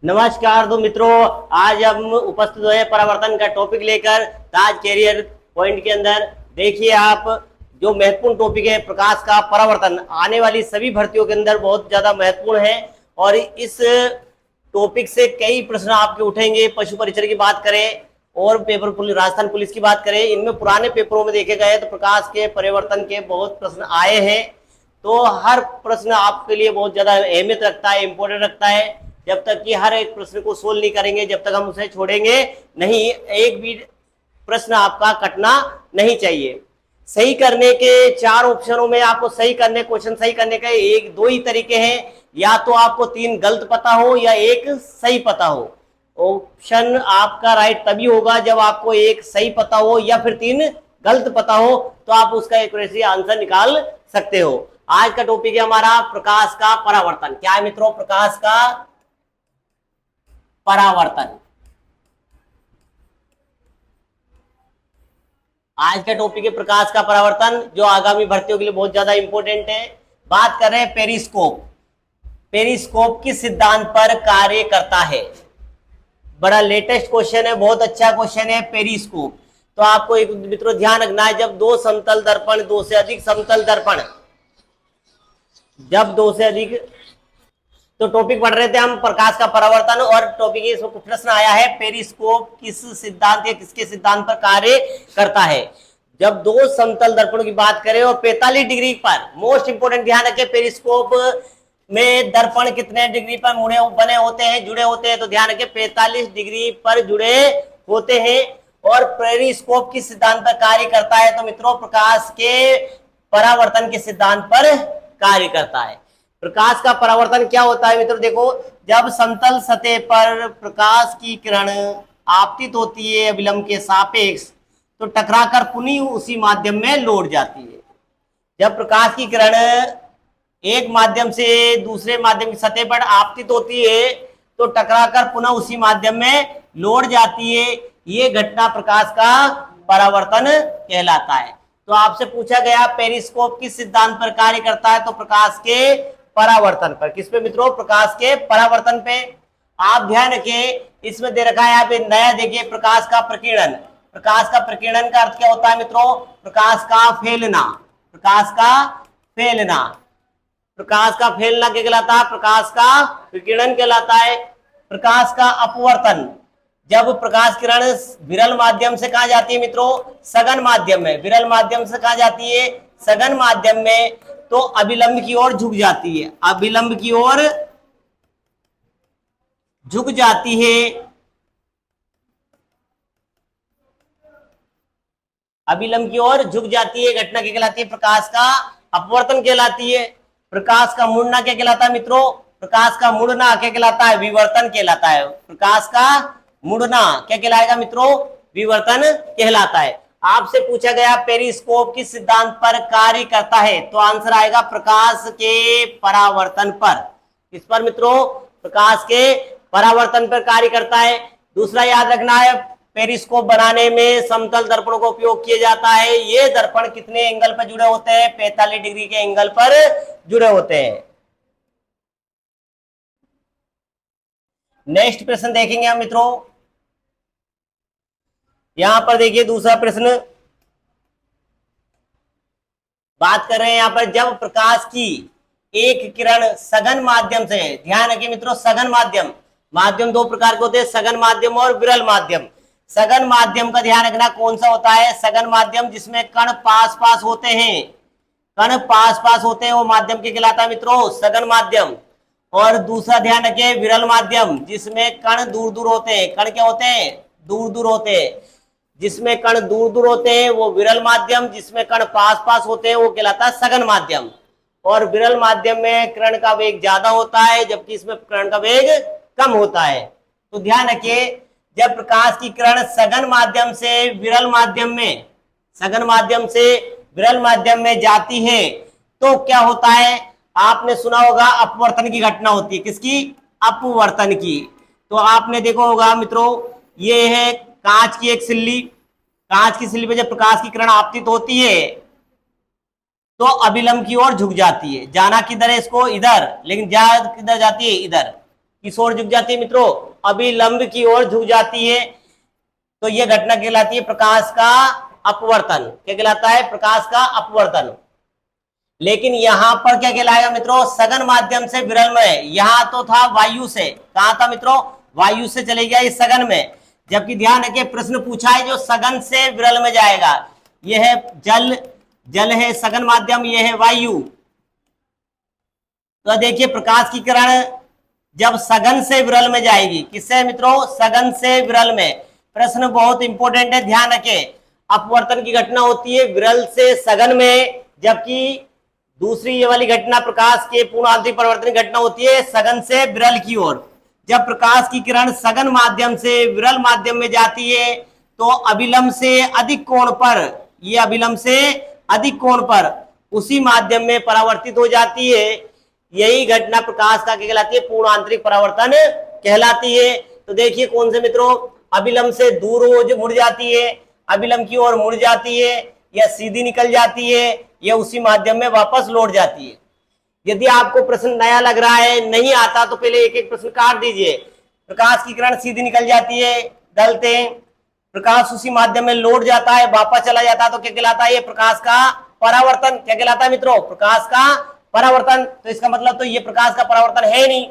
नमस्कार दो मित्रों। आज हम उपस्थित हुए परावर्तन का टॉपिक लेकर ताज कैरियर पॉइंट के अंदर। देखिए आप, जो महत्वपूर्ण टॉपिक है प्रकाश का परावर्तन, आने वाली सभी भर्तियों के अंदर बहुत ज्यादा महत्वपूर्ण है और इस टॉपिक से कई प्रश्न आपके उठेंगे। पशु परिचर की बात करें और पेपर पुलिस, राजस्थान पुलिस की बात करें, इनमें पुराने पेपरों में देखे गए तो प्रकाश के परिवर्तन के बहुत प्रश्न आए हैं। तो हर प्रश्न आपके लिए बहुत ज्यादा अहमियत रखता है, इंपॉर्टेंट रखता है। जब तक कि हर एक प्रश्न को सोल्व नहीं करेंगे, जब तक हम उसे छोड़ेंगे नहीं, एक भी प्रश्न आपका कटना नहीं चाहिए। सही करने के चार ऑप्शनों में आपको सही करने, क्वेश्चन सही करने का एक दो ही तरीके हैं, या तो आपको तीन गलत पता हो या एक सही पता हो। ऑप्शन आपका राइट तभी होगा जब आपको एक सही पता हो या फिर तीन गलत पता हो, तो आप उसका एक्यूरेसी आंसर निकाल सकते हो। आज का टॉपिक है हमारा प्रकाश का परावर्तन। क्या है मित्रों? प्रकाश का परावर्तन। आज का टॉपिक है प्रकाश का परावर्तन, जो आगामी भर्तियों के लिए बहुत ज्यादा इंपॉर्टेंट है। बात कर रहे हैं पेरिस्कोप। पेरिस्कोप किस सिद्धांत पर कार्य करता है? बड़ा लेटेस्ट क्वेश्चन है, बहुत अच्छा क्वेश्चन है पेरिस्कोप। तो आपको एक मित्रों ध्यान रखना है, जब दो समतल दर्पण, दो से अधिक समतल दर्पण, जब दो से अधिक, तो टॉपिक पढ़ रहे थे हम प्रकाश का परावर्तन, और टॉपिक इसमें प्रश्न आया है पेरिस्कोप किस सिद्धांत या किसके सिद्धांत पर कार्य करता है। जब दो समतल दर्पणों की बात करें और 45 डिग्री पर, मोस्ट इंपोर्टेंट ध्यान रखें, पेरिस्कोप में दर्पण कितने डिग्री पर मुड़े बने होते हैं, जुड़े होते हैं? तो ध्यान रखें 45 डिग्री पर जुड़े होते हैं। और पेरिस्कोप किस सिद्धांत पर कार्य करता है? तो मित्रों प्रकाश के परावर्तन के सिद्धांत पर कार्य करता है। प्रकाश का परावर्तन क्या होता है मित्रों? देखो, जब समतल सतह पर प्रकाश की किरण आपतित होती है अभिलंब के सापेक्ष, तो टकराकर पुनः उसी माध्यम में लौट जाती है। जब प्रकाश की किरण एक माध्यम से दूसरे माध्यम की सतह पर आपतित होती है तो टकराकर पुनः उसी माध्यम में लौट जाती है। ये घटना प्रकाश का परावर्तन कहलाता है। तो आपसे पूछा गया पेरिस्कोप किस सिद्धांत पर कार्य करता है? तो प्रकाश के परावर्तन पर। किस पे मित्रों? प्रकाश के परावर्तन पे। आप ध्यान रखें, इसमें दे रखा है यहाँ पे नया, देखिए प्रकाश का प्रकीर्णन। प्रकाश का प्रकीर्णन का अर्थ क्या होता है मित्रों? प्रकाश का फैलना। प्रकाश का फैलना, प्रकाश का फैलना क्या कहलाता है? प्रकाश का विकिरण कहलाता है। प्रकाश का अपवर्तन, जब प्रकाश किरण विरल माध्यम से कहा जाती है मित्रों? सघन माध्यम में। विरल माध्यम से कहा जाती है? सघन माध्यम में। तो अभिलंब की ओर झुक जाती है, अभिलंब की ओर झुक जाती है। अभिलंब की ओर झुक जाती है, घटना क्या कहलाती है? प्रकाश का अपवर्तन कहलाती है। प्रकाश का मुड़ना क्या कहलाता है मित्रों? प्रकाश का मुड़ना क्या कहलाता है? विवर्तन कहलाता है। प्रकाश का मुड़ना क्या कहलाएगा मित्रों? विवर्तन कहलाता है। आपसे पूछा गया पेरिस्कोप किस सिद्धांत पर कार्य करता है? तो आंसर आएगा प्रकाश के परावर्तन पर। किस पर मित्रों? प्रकाश के परावर्तन पर कार्य करता है। दूसरा याद रखना है, पेरिस्कोप बनाने में समतल दर्पणों का उपयोग किया जाता है। ये दर्पण कितने एंगल पर जुड़े होते हैं? 45 डिग्री के एंगल पर जुड़े होते हैं। नेक्स्ट प्रश्न देखेंगे हम मित्रों। यहां पर देखिए दूसरा प्रश्न बात कर रहे हैं यहां पर, जब प्रकाश की एक किरण सघन माध्यम से, ध्यान रखिए मित्रों सघन माध्यम, माध्यम दो प्रकार के होते हैं, सघन माध्यम और विरल माध्यम। सघन माध्यम का ध्यान रखना कौन सा होता है? सघन माध्यम जिसमें कण पास पास होते हैं, कण पास पास होते हैं, वो माध्यम के कहलाता है मित्रों सघन माध्यम। और दूसरा ध्यान रखिए विरल माध्यम, जिसमें कण दूर दूर होते हैं। कण क्या होते हैं? दूर दूर होते हैं। जिसमें कण दूर दूर होते हैं वो विरल माध्यम, जिसमें कण पास पास होते हैं वो कहलाता है सघन माध्यम। और विरल माध्यम में किरण का वेग ज्यादा होता है, जबकि इसमें किरण का वेग कम होता है। तो ध्यान रखिए, जब प्रकाश की किरण सघन माध्यम से विरल माध्यम में, सघन माध्यम से विरल माध्यम में जाती है तो क्या होता है? आपने सुना होगा अपवर्तन की घटना होती है। किसकी? अपवर्तन की। तो आपने देखा होगा मित्रों, ये है कांच की एक सिल्ली। कांच की सिल्ली पे जब प्रकाश की किरण आपतित होती है तो अभिलंब की ओर झुक जाती है। जाना किधर है इसको? इधर, लेकिन जा किधर जाती है? इधर। किस ओर झुक जाती है मित्रों? अभिलंब की ओर झुक जाती है। तो यह घटना कहलाती है प्रकाश का अपवर्तन। क्या कहलाता है? प्रकाश का अपवर्तन। लेकिन यहां पर क्या कहलाएगा मित्रों? सघन माध्यम से विरल में। यहां तो था वायु से, कहां था मित्रों? वायु से चले गया इस सघन में। जबकि ध्यान रखिए प्रश्न पूछा है जो सघन से विरल में जाएगा। यह है जल, जल है सघन माध्यम, यह है वायु। तो देखिए प्रकाश की किरण जब सघन से विरल में जाएगी, किससे मित्रों? सघन से विरल में। प्रश्न बहुत इंपॉर्टेंट है, ध्यान रखें। अपवर्तन की घटना होती है विरल से सघन में, जबकि दूसरी ये वाली घटना प्रकाश के पूर्ण आंतरिक परिवर्तन की घटना होती है सघन से विरल की ओर। जब प्रकाश की किरण सघन माध्यम से विरल माध्यम में जाती है तो अभिलंब से अधिक कोण पर, ये अभिलंब से अधिक कोण पर उसी माध्यम में परावर्तित हो जाती है। यही घटना प्रकाश का क्या कहलाती है? पूर्ण आंतरिक परावर्तन कहलाती है। तो देखिए कौन से मित्रों? अभिलंब से दूर हो मुड़ जाती है, अभिलंब की ओर मुड़ जाती है, या सीधी निकल जाती है, या उसी माध्यम में वापस लौट जाती है। यदि आपको प्रश्न नया लग रहा है, नहीं आता, तो पहले एक एक प्रश्न काट दीजिए। प्रकाश की किरण सीधी निकल जाती है, गलत है। प्रकाश उसी माध्यम में लौट जाता है, वापस चला जाता है, तो क्या कहलाता है? ये प्रकाश का परावर्तन। क्या कहलाता है मित्रों? प्रकाश का परावर्तन। तो इसका मतलब तो ये प्रकाश का परावर्तन है नहीं,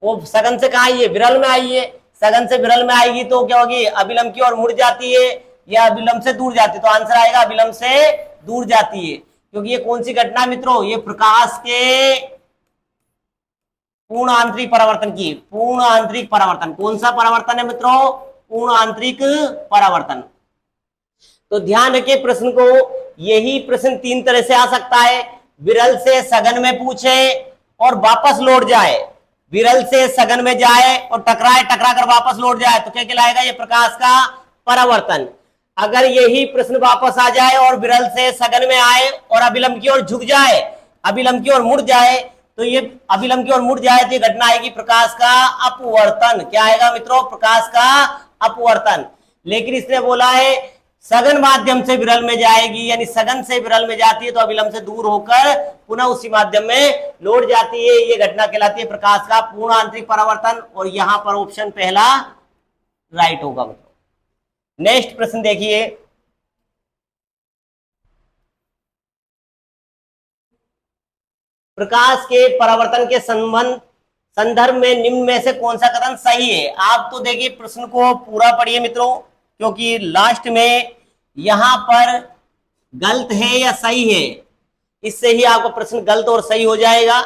वो सघन से कहा आई है? विरल में आई है। सघन से विरल में आएगी तो क्या होगी? अभिलंब की ओर मुड़ जाती है या अभिलंब से दूर जाती है? तो आंसर आएगा अभिलंब से दूर जाती है। क्योंकि ये कौन सी घटना मित्रों? ये प्रकाश के पूर्ण आंतरिक परावर्तन की, पूर्ण आंतरिक परावर्तन। कौन सा परावर्तन है मित्रों? पूर्ण आंतरिक परावर्तन। तो ध्यान रखिए प्रश्न को, यही प्रश्न तीन तरह से आ सकता है। विरल से सघन में पूछे और वापस लौट जाए, विरल से सघन में जाए और टकराए, टकरा कर वापस लौट जाए, तो क्या कहलाएगा? ये प्रकाश का परावर्तन। अगर यही प्रश्न वापस आ जाए और विरल से सघन में आए और अभिलंब की ओर झुक जाए, अभिलंब की ओर मुड़ जाए, तो ये अभिलंब की ओर मुड़ जाए तो ये घटना आएगी प्रकाश का अपवर्तन। क्या आएगा मित्रों? प्रकाश का अपवर्तन। लेकिन इसने बोला है सघन माध्यम से विरल में जाएगी, यानी सघन से विरल में जाती है तो अभिलंब से दूर होकर पुनः उसी माध्यम में लौट जाती है। ये घटना कहलाती है प्रकाश का पूर्ण आंतरिक परावर्तन। और यहां पर ऑप्शन पहला राइट होगा मित्रों। नेक्स्ट प्रश्न देखिए, प्रकाश के परावर्तन के संदर्भ में निम्न में से कौन सा कथन सही है? आप तो देखिए प्रश्न को पूरा पढ़िए मित्रों, क्योंकि लास्ट में यहां पर गलत है या सही है, इससे ही आपका प्रश्न गलत और सही हो जाएगा।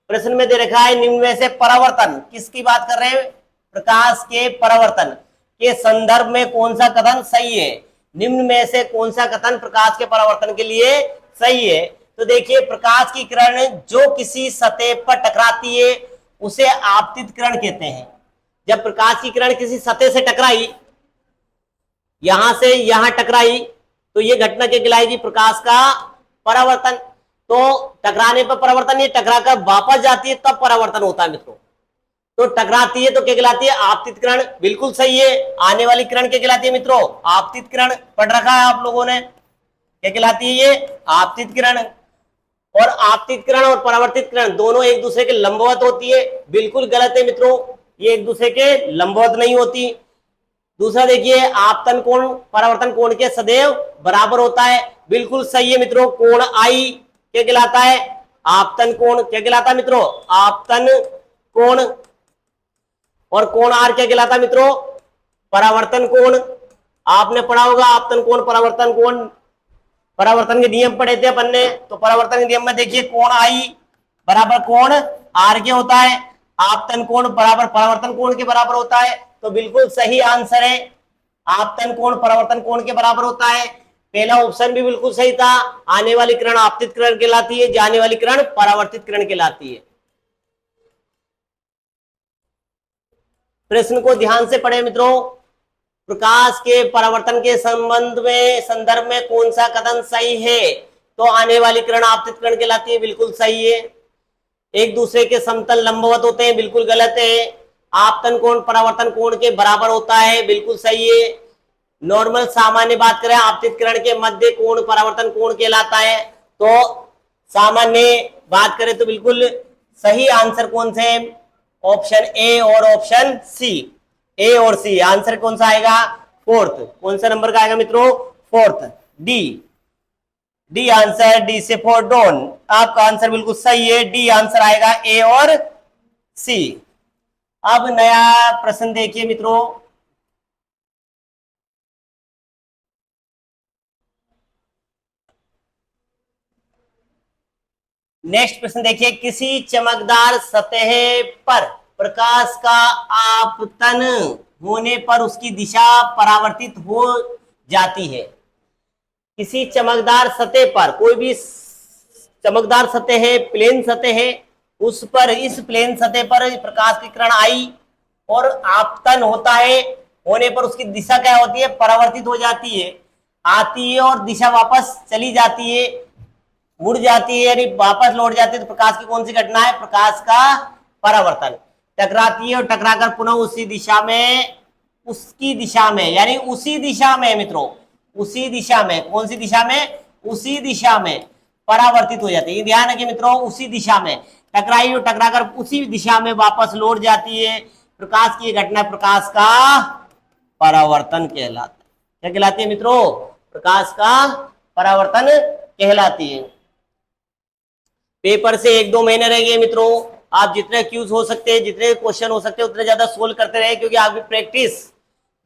प्रश्न में दे रखा है निम्न में से परावर्तन, किसकी बात कर रहे हैं? प्रकाश के परावर्तन के संदर्भ में कौन सा कथन सही है? निम्न में से कौन सा कथन प्रकाश के परावर्तन के लिए सही है? तो देखिए प्रकाश की किरण जो किसी सतह पर टकराती है उसे आपतित किरण कहते हैं। जब प्रकाश की किरण किसी सतह से टकराई, यहां से यहां टकराई, तो ये घटना क्या कहलाएगी? प्रकाश का परावर्तन। तो टकराने पर परावर्तन, ये टकराकर वापस जाती है तब परावर्तन होता है मित्रों। तो टकराती है तो क्या कहलाती है? आपतित किरण। बिल्कुल सही है। आने वाली किरण क्या कहलाती है मित्रों? आपतित किरण। पढ़ रखा है आप लोगों ने, क्या कहलाती है ये? आपतित किरण। और आपतित किरण और परावर्तित किरण दोनों एक दूसरे के लंबवत होती है। बिल्कुल गलत है मित्रों, ये एक दूसरे के लंबवत नहीं होती। दूसरा देखिए, आपतन कोण परावर्तन कोण के सदैव बराबर होता है। बिल्कुल सही है मित्रों। कोण आई क्या कहलाता है? आपतन कोण। क्या कहलाता है मित्रों? आपतन कोण। और कोण आर क्या कहलाता है मित्रों? परावर्तन कोण। आपने पढ़ा होगा आपतन कोण, परावर्तन कोण, परावर्तन के नियम पढ़े थे अपन ने। तो परावर्तन के नियम में देखिए कोण आई बराबर कोण आर के होता है, आपतन कोण बराबर परावर्तन कोण के बराबर होता है। तो बिल्कुल सही आंसर है, आपतन कोण परावर्तन कोण के बराबर होता है। पहला ऑप्शन भी बिल्कुल सही था। आने वाली किरण आपतित किरण कहलाती है, जाने वाली किरण परावर्तित किरण कहलाती है। प्रश्न को ध्यान से पढ़े मित्रों। प्रकाश के परावर्तन के संदर्भ में कौन सा कथन सही है? तो आने वाली किरण आपतित किरण कहलाती है। बिल्कुल सही है। एक दूसरे के समतल लंबवत होते हैं। बिल्कुल गलत है। आपतन कोण परावर्तन कोण के बराबर होता है। बिल्कुल सही है। नॉर्मल सामान्य बात करें, आपतित किरण के मध्य कोण परावर्तन कोण कहलाता है। तो सामान्य बात करें तो बिल्कुल सही आंसर कौन से? ऑप्शन ए और ऑप्शन सी, ए और सी। आंसर कौन सा आएगा? फोर्थ। कौन सा नंबर का आएगा मित्रों? Fourth, D. D answer, D से फॉर डॉन। आपका आंसर बिल्कुल सही है, डी आंसर आएगा, ए और सी। अब नया प्रश्न देखिए मित्रों, नेक्स्ट प्रश्न देखिए, किसी चमकदार सतह पर प्रकाश का आपतन होने पर उसकी दिशा परावर्तित हो जाती है। किसी चमकदार सतह पर, कोई भी चमकदार सतह है, प्लेन सतह है, उस पर, इस प्लेन सतह पर प्रकाश की किरण आई और आपतन होता है, होने पर उसकी दिशा क्या होती है? परावर्तित हो जाती है, आती है और दिशा वापस चली जाती है, मुड़ जाती है, यानी वापस लौट जाती है। तो प्रकाश की कौन सी घटना है? प्रकाश का परावर्तन। टकराती है और टकराकर पुनः उसी दिशा में, उसकी दिशा में, यानी उसी दिशा में मित्रों, उसी दिशा में, कौन सी दिशा में? उसी दिशा में परावर्तित हो जाती है। ध्यान रखिए मित्रों, उसी दिशा में टकराई और टकराकर उसी दिशा में वापस लौट जाती है। प्रकाश की घटना प्रकाश का परावर्तन कहलाता है। क्या कहलाती है मित्रों? प्रकाश का परावर्तन कहलाती है। पेपर से 1-2 महीने रह गए मित्रों, आप जितने क्यूज हो सकते हैं, जितने क्वेश्चन हो सकते हैं, उतने ज्यादा सोल्व करते रहे, क्योंकि आपकी प्रैक्टिस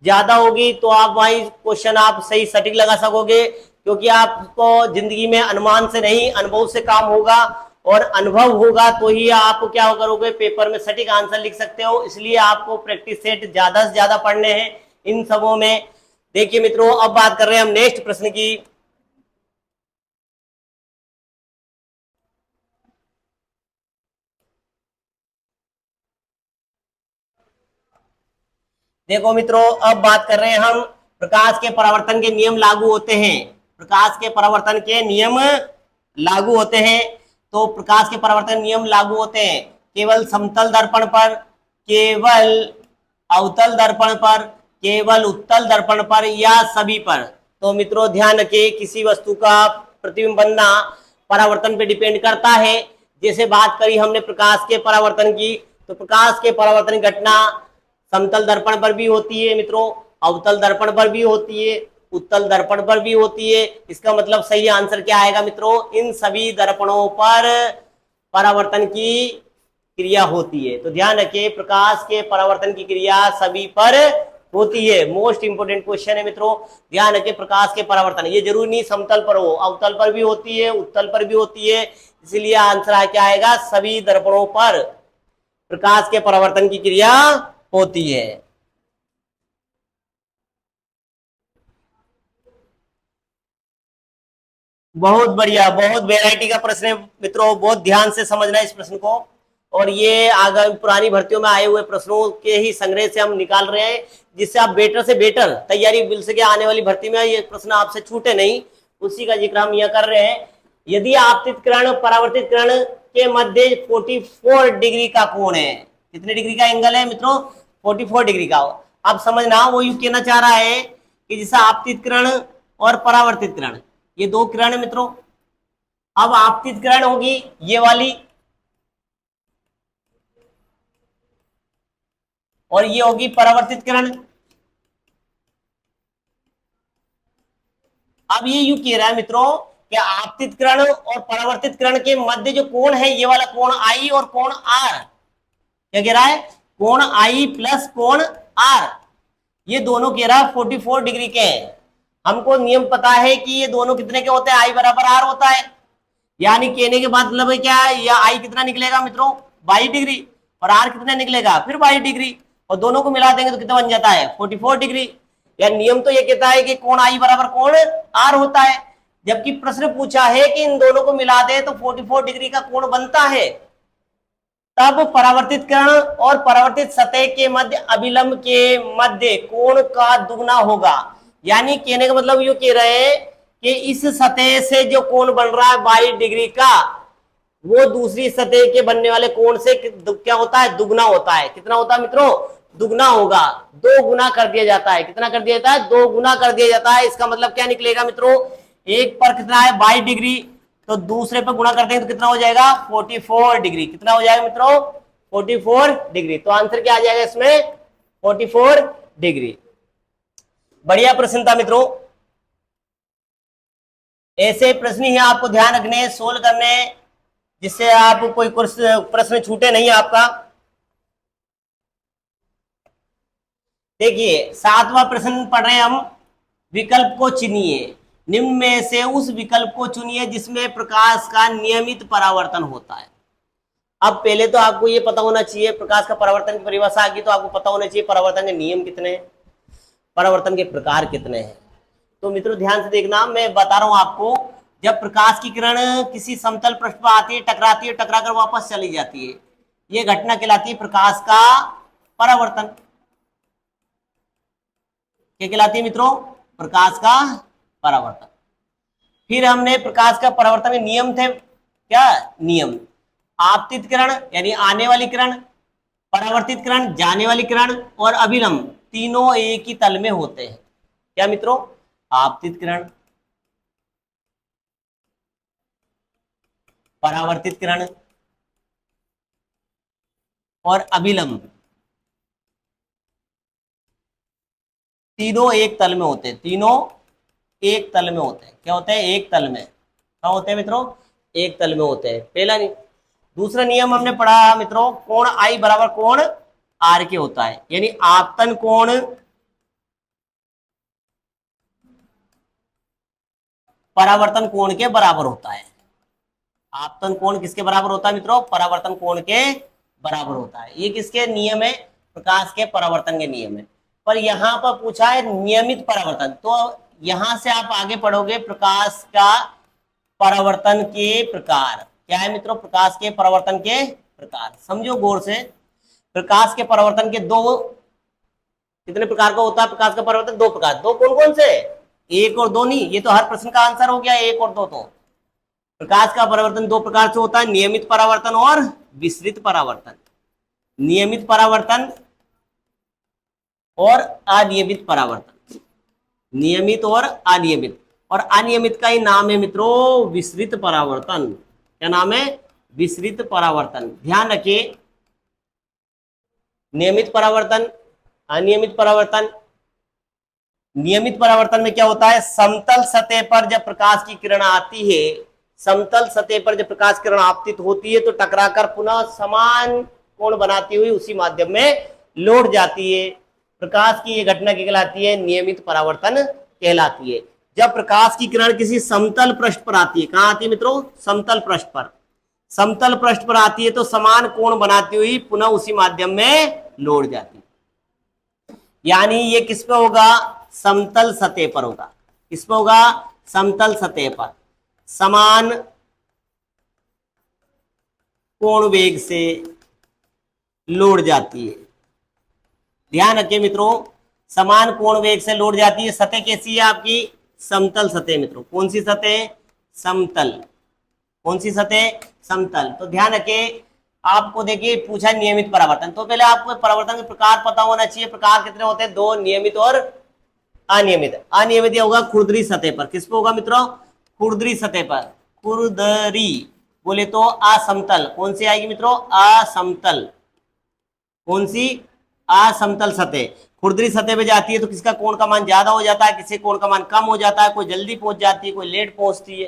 ज्यादा होगी तो आप वही क्वेश्चन आप सही सटीक लगा सकोगे। क्योंकि आपको जिंदगी में अनुमान से नहीं, अनुभव से काम होगा, और अनुभव होगा तो ही आप क्या करोगे? पेपर में सटीक आंसर लिख सकते हो। इसलिए आपको प्रैक्टिस सेट ज्यादा से ज्यादा पढ़ने हैं इन सबों में। देखिए मित्रों, अब बात कर रहे हैं हम नेक्स्ट प्रश्न की। देखो मित्रों, अब बात कर रहे हैं हम, प्रकाश के परावर्तन के नियम लागू होते हैं। प्रकाश के परावर्तन के नियम लागू होते हैं। तो प्रकाश के परावर्तन नियम लागू होते हैं केवल समतल दर्पण पर, केवल अवतल दर्पण पर, केवल उत्तल दर्पण पर, या सभी पर। तो मित्रों ध्यान रखिए, किसी वस्तु का प्रतिबिंब बनना परावर्तन पे डिपेंड करता है। जैसे बात करी हमने प्रकाश के परावर्तन की, तो प्रकाश के परावर्तन की घटना समतल दर्पण पर भी होती है मित्रों, अवतल दर्पण पर भी होती है, उत्तल दर्पण पर भी होती है। इसका मतलब सही आंसर क्या आएगा मित्रों? इन सभी दर्पणों पर परावर्तन की क्रिया होती है। तो ध्यान रखिए, प्रकाश के परावर्तन की क्रिया सभी पर होती है। मोस्ट इंपोर्टेंट क्वेश्चन है मित्रों, ध्यान रखिए। प्रकाश के परावर्तन, ये जरूरी नहीं समतल पर हो, अवतल पर भी होती है, उत्तल पर भी होती है। इसलिए आंसर क्या आएगा? सभी दर्पणों पर प्रकाश के परावर्तन की क्रिया होती है। बहुत बढ़िया, बहुत वैरायटी का प्रश्न है मित्रों, बहुत ध्यान से समझना है इस प्रश्न को। और ये आगामी पुरानी भर्तियों में आए हुए प्रश्नों के ही संग्रह से हम निकाल रहे हैं, जिससे आप बेटर से बेटर तैयारी मिल सके। आने वाली भर्ती में ये प्रश्न आपसे छूटे नहीं, उसी का जिक्र हम यह कर रहे हैं। यदि आपतित किरण परावर्तित किरण के मध्य 44 डिग्री का कोण है, कितने डिग्री का एंगल है मित्रों? 44 डिग्री का। आप समझना, वो यूं कहना चाह रहा है कि जैसे आपतित किरण और परावर्तित किरण, ये दो किरण है मित्रों। अब आपतित किरण होगी ये वाली, और ये होगी परावर्तित किरण। अब ये यूं कह रहा है मित्रों कि आपतित किरण और परावर्तित किरण के मध्य जो कोण है, ये वाला कोण आई और कोण आर, क्या कह रहा है? कोण आई प्लस कोण आर, ये दोनों कह रहा है 44 डिग्री के हैं। हमको नियम पता है कि ये दोनों कितने के होते हैं? आई बराबर आर होता है। यानी कहने के बाद मतलब क्या है? या आई कितना निकलेगा मित्रों? 22 डिग्री, और आर कितना निकलेगा? फिर 22 डिग्री, और दोनों को मिला देंगे तो कितना बन जाता है? 44 डिग्री। या नियम तो ये कहता है कि कोण आई बराबर कोण आर होता है, जबकि प्रश्न पूछा है कि इन दोनों को मिला दे तो 44 डिग्री का कोण बनता है। तब परावर्तित किरण और परावर्तित सतह के मध्य अभिलंब के मध्य कोण का दुगना होगा। यानी कहने का मतलब ये कह रहे हैं कि इस सतह से जो कोण बन रहा है 22 डिग्री का, वो दूसरी सतह के बनने वाले कोण से क्या होता है? दुगना होता है। कितना होता है मित्रों? दुगना होगा, 2 गुना कर दिया जाता है। कितना कर दिया जाता है? 2 गुना कर दिया जाता है। इसका मतलब क्या निकलेगा मित्रों? एक पर कितना है? 22 डिग्री, तो दूसरे पर गुणा करते हैं तो कितना हो जाएगा? 44 डिग्री। कितना हो जाएगा मित्रों? 44 डिग्री। तो आंसर क्या आ जाएगा इसमें? 44 डिग्री। बढ़िया प्रश्न था मित्रों। ऐसे प्रश्न ही आपको ध्यान रखने, सोल्व करने, जिससे आप कोई प्रश्न छूटे नहीं आपका। देखिए 7वां प्रश्न पढ़ रहे हैं हम। विकल्प को चुनिए, निम्न में से उस विकल्प को चुनिए जिसमें प्रकाश का नियमित परावर्तन होता है। अब पहले तो आपको ये पता होना चाहिए, प्रकाश का परावर्तन की परिभाषा आ गई तो आपको पता होना चाहिए परावर्तन के नियम कितने हैं, परावर्तन के प्रकार कितने हैं। तो मित्रों ध्यान से देखना, मैं बता रहा हूं आपको। जब प्रकाश की किरण किसी समतल पृष्ठ पर आती है, टकराती है, टकराकर वापस चली जाती है, यह घटना कहलाती है प्रकाश का परावर्तन। क्या कहलाती है मित्रों? प्रकाश का परावर्तन। फिर हमने प्रकाश का परावर्तन के नियम थे, क्या नियम? आपतित किरण यानी आने वाली किरण, परावर्तित किरण जाने वाली किरण, और अभिलंब, तीनों एक ही तल में होते हैं। क्या मित्रों? आपतित किरण, परावर्तित किरण और अभिलंब, तीनों एक तल में होते हैं। तीनों एक तल में होते हैं। क्या होते हैं? एक तल में। क्या होते हैं मित्रों? एक तल में होते हैं। पहला नहीं। दूसरा नियम हमने पढ़ा मित्रों, कोण आई बराबर कोण आर के होता है, यानी आपतन कोण परावर्तन कोण के बराबर होता है। आपतन कोण किसके बराबर होता है मित्रों? परावर्तन कोण के बराबर होता है। ये किसके नियम है? प्रकाश के परावर्तन के नियम है। पर यहां पर पूछा है नियमित परावर्तन, तो यहां से आप आगे पढ़ोगे प्रकाश का परावर्तन के प्रकार। क्या है मित्रों? प्रकाश के परावर्तन के प्रकार। समझो गौर से, प्रकाश के परावर्तन के दो, कितने प्रकार का होता है प्रकाश का परावर्तन? दो प्रकार। दो कौन कौन से? एक और दो नहीं, ये तो हर प्रश्न का आंसर हो गया, एक और दो। तो प्रकाश का परावर्तन दो प्रकार से होता है, नियमित परावर्तन और विसरित परावर्तन। नियमित परावर्तन और अनियमित परावर्तन। नियमित और अनियमित, और अनियमित का ही नाम है मित्रों विसरित परावर्तन। क्या नाम है? विसरित परावर्तन। ध्यान रखिए, नियमित परावर्तन, अनियमित परावर्तन। नियमित परावर्तन में क्या होता है? समतल सतह पर जब प्रकाश की किरण आती है, समतल सतह पर जब प्रकाश किरण आपतित होती है तो टकराकर पुनः समान कोण बनाती हुई उसी माध्यम में लौट जाती है। प्रकाश की यह घटना कहलाती है नियमित परावर्तन कहलाती है। जब प्रकाश की किरण किसी समतल पृष्ठ पर आती है, कहां आती है मित्रों? समतल पृष्ठ पर। समतल पृष्ठ पर आती है तो समान कोण बनाती हुई पुनः उसी माध्यम में लौट जाती है। यानी ये किस पे होगा? समतल सतह पर होगा। किस पे होगा? समतल सतह पर समान कोण वेग से लौट जाती है। ध्यान रखिए मित्रों, समान कोण वेग से लौट जाती है। सतह कैसी है आपकी? समतल सतह मित्रों। कौन सी सतह? समतल। कौन सी सतह? समतल। तो ध्यान रखिए, आपको देखिए पूछा नियमित परावर्तन, तो पहले आपको परावर्तन के प्रकार पता होना चाहिए। प्रकार कितने होते हैं? दो, नियमित और अनियमित। अनियमित होगा खुरदरी सतह पर। किस पे होगा मित्रों? खुरदरी सतह पर। खुरदरी बोले तो असमतल। कौन सी आएगी मित्रों? असमतल। कौन सी? असमतल सतह। खुरदरी सतह पे जाती है तो किसका कोण का मान ज्यादा हो जाता है, किसी कोण का मान कम हो जाता है, कोई जल्दी पहुंच जाती है, कोई लेट पहुंचती है।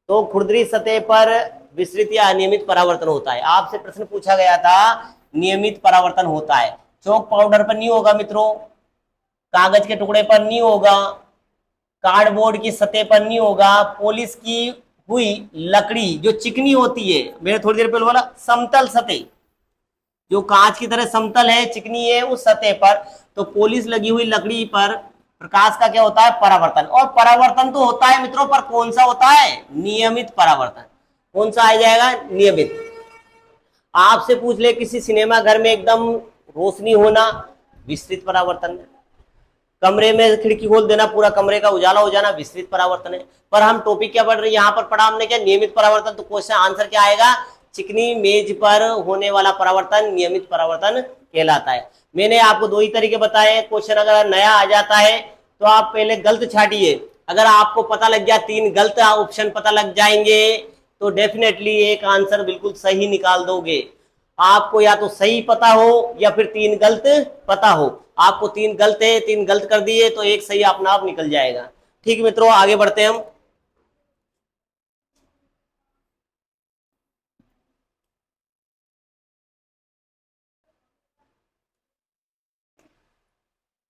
तो खुरदरी सतह पर विसरित या अनियमित परावर्तन होता है। आपसे प्रश्न पूछा गया था, नियमित परावर्तन होता है। चौक पाउडर पर नहीं होगा मित्रों, कागज के टुकड़े पर नहीं होगा, कार्डबोर्ड की सतह पर नहीं होगा, पॉलिश की हुई लकड़ी जो चिकनी होती है, मैंने थोड़ी देर पहले बोला समतल सतह, जो कांच की तरह समतल है, चिकनी है, उस सतह पर तो पॉलिश लगी हुई लकड़ी पर प्रकाश का क्या होता है? परावर्तन। और परावर्तन तो होता है मित्रों, पर कौन सा होता है? नियमित परावर्तन। कौन सा आ जाएगा? नियमित। आपसे पूछ ले किसी सिनेमा घर में एकदम रोशनी होना, विस्तृत परावर्तन है। कमरे में खिड़की खोल देना, पूरा कमरे का उजाला हो जाना, विस्तृत परावर्तन है। पर हम टॉपिक क्या पढ़ रहे हैं? यहाँ पर पढ़ा हमने क्या? नियमित परावर्तन। तो क्वेश्चन आंसर क्या आएगा? चिकनी मेज पर होने वाला परावर्तन नियमित परावर्तन कहलाता है। मैंने आपको दो ही तरीके बताए। क्वेश्चन अगर नया आ जाता है तो आप पहले गलत छाटिए। अगर आपको पता लग गया, तीन गलत ऑप्शन पता लग जाएंगे तो डेफिनेटली एक आंसर बिल्कुल सही निकाल दोगे। आपको या तो सही पता हो या फिर 3 गलत पता हो। आपको 3 गलत है, 3 गलत कर दिए तो एक सही अपना आप निकल जाएगा। ठीक है मित्रों, आगे बढ़ते हैं हम।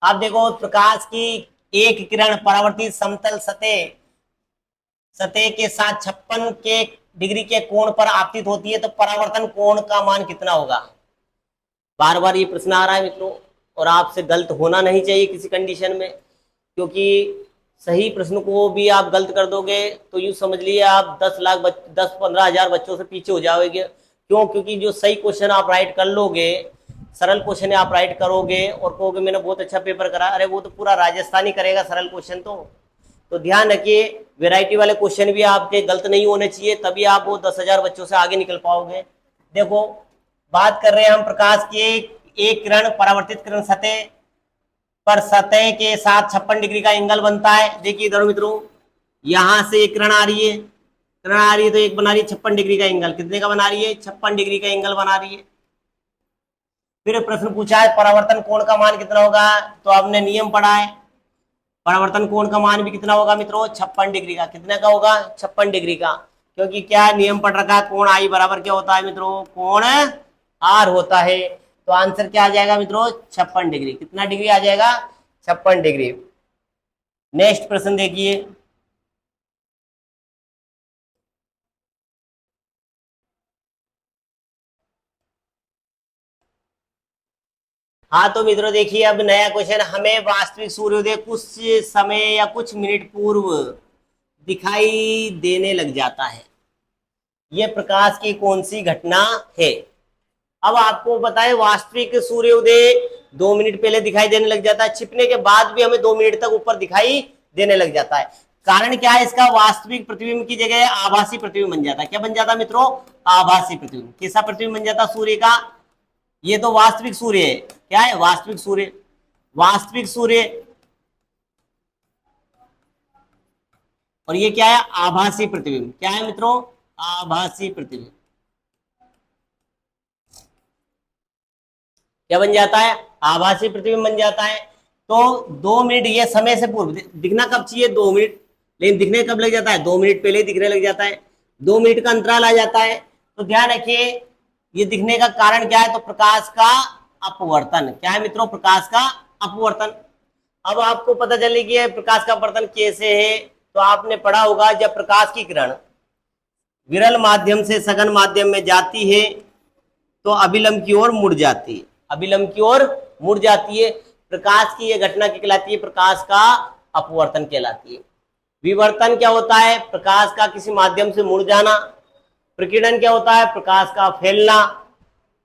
आप देखो, प्रकाश की एक किरण परावर्तित समतल सतह सतह के साथ 56 के डिग्री के कोण पर आपतित होती है तो परावर्तन कोण का मान कितना होगा। बार बार ये प्रश्न आ रहा है मित्रों, और आपसे गलत होना नहीं चाहिए किसी कंडीशन में, क्योंकि सही प्रश्न को भी आप गलत कर दोगे तो यूं समझ लिए आप 10-15 हजार बच्चों से पीछे हो जाओगे। क्यों? क्योंकि जो सही क्वेश्चन आप राइट कर लोगे, सरल क्वेश्चन आप राइट करोगे और कहोगे मैंने बहुत अच्छा पेपर करा, अरे वो तो पूरा राजस्थानी करेगा सरल क्वेश्चन। तो ध्यान रखिए, वेराइटी वाले क्वेश्चन भी आपके गलत नहीं होने चाहिए, तभी आप वो 10,000 बच्चों से आगे निकल पाओगे। देखो, बात कर रहे हैं हम प्रकाश की एक किरण परावर्तित किरण सतह पर सतह के साथ 56 डिग्री का एंगल बनता है। देखिए इधर मित्रों, यहां से एक किरण आ रही है, किरण आ रही है तो एक बना रही है 56 डिग्री का एंगल। कितने का बना रही है? 56 डिग्री का एंगल बना रही है। फिर प्रश्न पूछा है परावर्तन कोण का मान कितना होगा, तो आपने नियम पढ़ा है, परावर्तन कोण का मान भी कितना होगा मित्रों? 56 डिग्री का। कितने का होगा? 56 डिग्री का। क्योंकि क्या नियम पढ़ रखा है, कोण आई बराबर क्या होता है मित्रों? कोण आर होता है। तो आंसर क्या आ जाएगा मित्रों? 56 डिग्री। कितना डिग्री आ जाएगा? 56 डिग्री। नेक्स्ट प्रश्न देखिए, हाँ तो मित्रों देखिए, अब नया क्वेश्चन, हमें वास्तविक सूर्योदय कुछ समय या कुछ मिनट पूर्व दिखाई देने लग जाता है, यह प्रकाश की कौन सी घटना है। अब आपको बताएं, वास्तविक सूर्योदय 2 मिनट पहले दिखाई देने लग जाता है, छिपने के बाद भी हमें 2 मिनट तक ऊपर दिखाई देने लग जाता है। कारण क्या है इसका? वास्तविक प्रतिबिंब की जगह आभासी प्रतिबिंब बन जाता है। क्या बन जाता है मित्रों? आभासी प्रतिबिंब। कैसा प्रतिबिंब बन जाता सूर्य का? ये तो वास्तविक सूर्य है। क्या है? वास्तविक सूर्य। वास्तविक सूर्य। और ये क्या है? आभासी प्रतिबिंब। क्या है मित्रों? आभासी प्रतिबिंब। क्या बन जाता है? आभासी प्रतिबिंब बन जाता है। तो 2 मिनट ये समय से पूर्व दिखना कब चाहिए? 2 मिनट। लेकिन दिखने कब लग जाता है? 2 मिनट पहले ही दिखने लग जाता है। 2 मिनट का अंतराल आ जाता है। तो ध्यान रखिए, ये दिखने का कारण क्या है? तो प्रकाश का अपवर्तन। क्या है मित्रों? प्रकाश का अपवर्तन। अब आपको पता चले कि प्रकाश का अपवर्तन कैसे है, तो आपने पढ़ा होगा, जब प्रकाश की किरण विरल माध्यम से सघन माध्यम में जाती है तो अभिलंब की ओर मुड़ जाती है। अभिलंब की ओर मुड़ जाती है। प्रकाश की यह घटना क्या कहलाती है? प्रकाश का अपवर्तन कहलाती है। विवर्तन क्या होता है? प्रकाश का किसी माध्यम से मुड़ जाना। प्रकीर्णन क्या होता है? प्रकाश का फैलना।